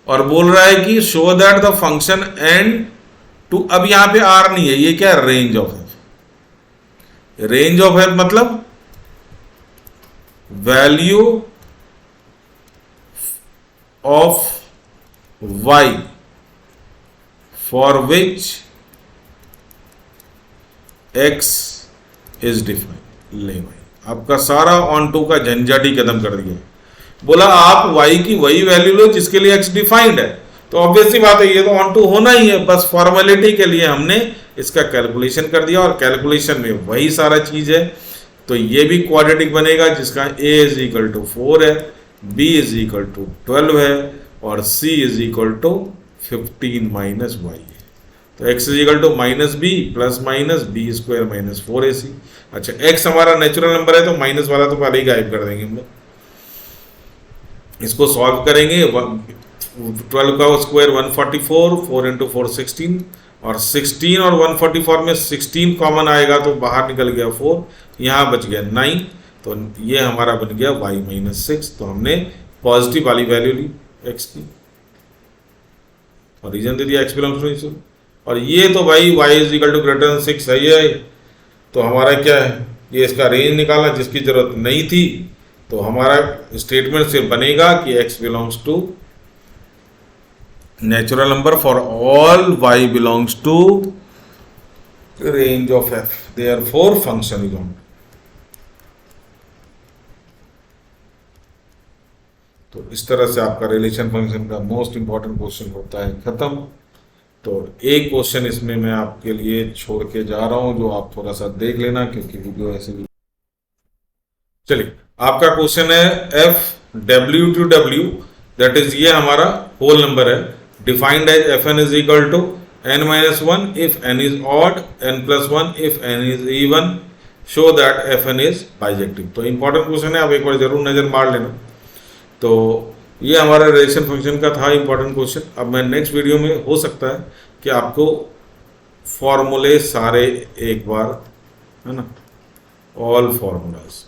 और बोल रहा है कि show that the function n to, अब यहां पे r नहीं है, ये क्या है, range of f। Range of f मतलब value of y for which x is defined। ले भाई, आपका सारा ऑन टू का झंझट ही खत्म कर दिया। बोला आप y की वही वैल्यू लो जिसके लिए x डिफाइंड है, तो ऑब्वियसली बात है ये तो ऑन टू होना ही है, बस फॉर्मेलिटी के लिए हमने इसका कैलकुलेशन कर दिया और कैलकुलेशन में वही सारा चीज है। तो ये भी क्वाड्रेटिक बनेगा जिसका a इज इक्वल टू 4 है, b इज इक्वल टू 12 है और c is equal to 15 minus y है। तो x is equal to minus b plus minus b square minus 4ac। अच्छा x हमारा नेचुरल नंबर है तो माइनस वाला तो पहले ही गायब कर देंगे हम लोग। इसको सॉल्व करेंगे, 12 का स्क्वायर 144, 4 इंटू 4 16, और 16 और 144 में 16 कॉमन आएगा तो बाहर निकल गया 4, यहाँ बच गया 9, तो ये हमारा बन गया y माइनस 6। तो हमने पॉजिटिव वाली वैल्यू ली x की और रीजन दे दिया x बिलोंग्स टू इस। और ये तो भाई y is equal to greater than 6 सही है, तो हमारा क्या है, ये इसका रेंज निकाला जिसकी जरूरत नहीं थी। तो हमारा स्टेटमेंट सिर्फ बनेगा कि x belongs to natural number for all y belongs to range of f, therefore function is onto. तो इस तरह से आपका रिलेशन फंक्शन का मोस्ट इंपॉर्टेंट क्वेश्चन होता है खत्म। तो एक क्वेश्चन इसमें मैं आपके लिए छोड़ के जा रहा हूं जो आप थोड़ा सा देख लेना, क्योंकि वीडियो ऐसे भी। चलिए आपका क्वेश्चन है F W to W, that is ये हमारा होल नंबर है, defined as f n is equal to n minus one if n is odd, n plus one if n is even, show that f n is bijective. तो important question है, आप एक बार जरूर नजर मार लेना। तो ये हमारा रिलेशन फंक्शन का था इंपॉर्टेंट क्वेश्चन। अब मैं नेक्स्ट वीडियो में हो सकता है कि आपको फॉर्मूले सारे एक बार, है ना, ऑल फॉर्मूलाज,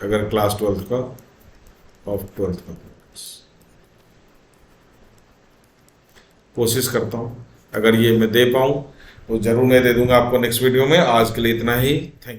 अगर क्लास 12th का ऑफ 12th का कोशिश करता हूं, अगर ये मैं दे पाऊं तो जरूर मैं दे दूंगा आपको नेक्स्ट वीडियो में। आज के लिए इतना ही, थैंक यू।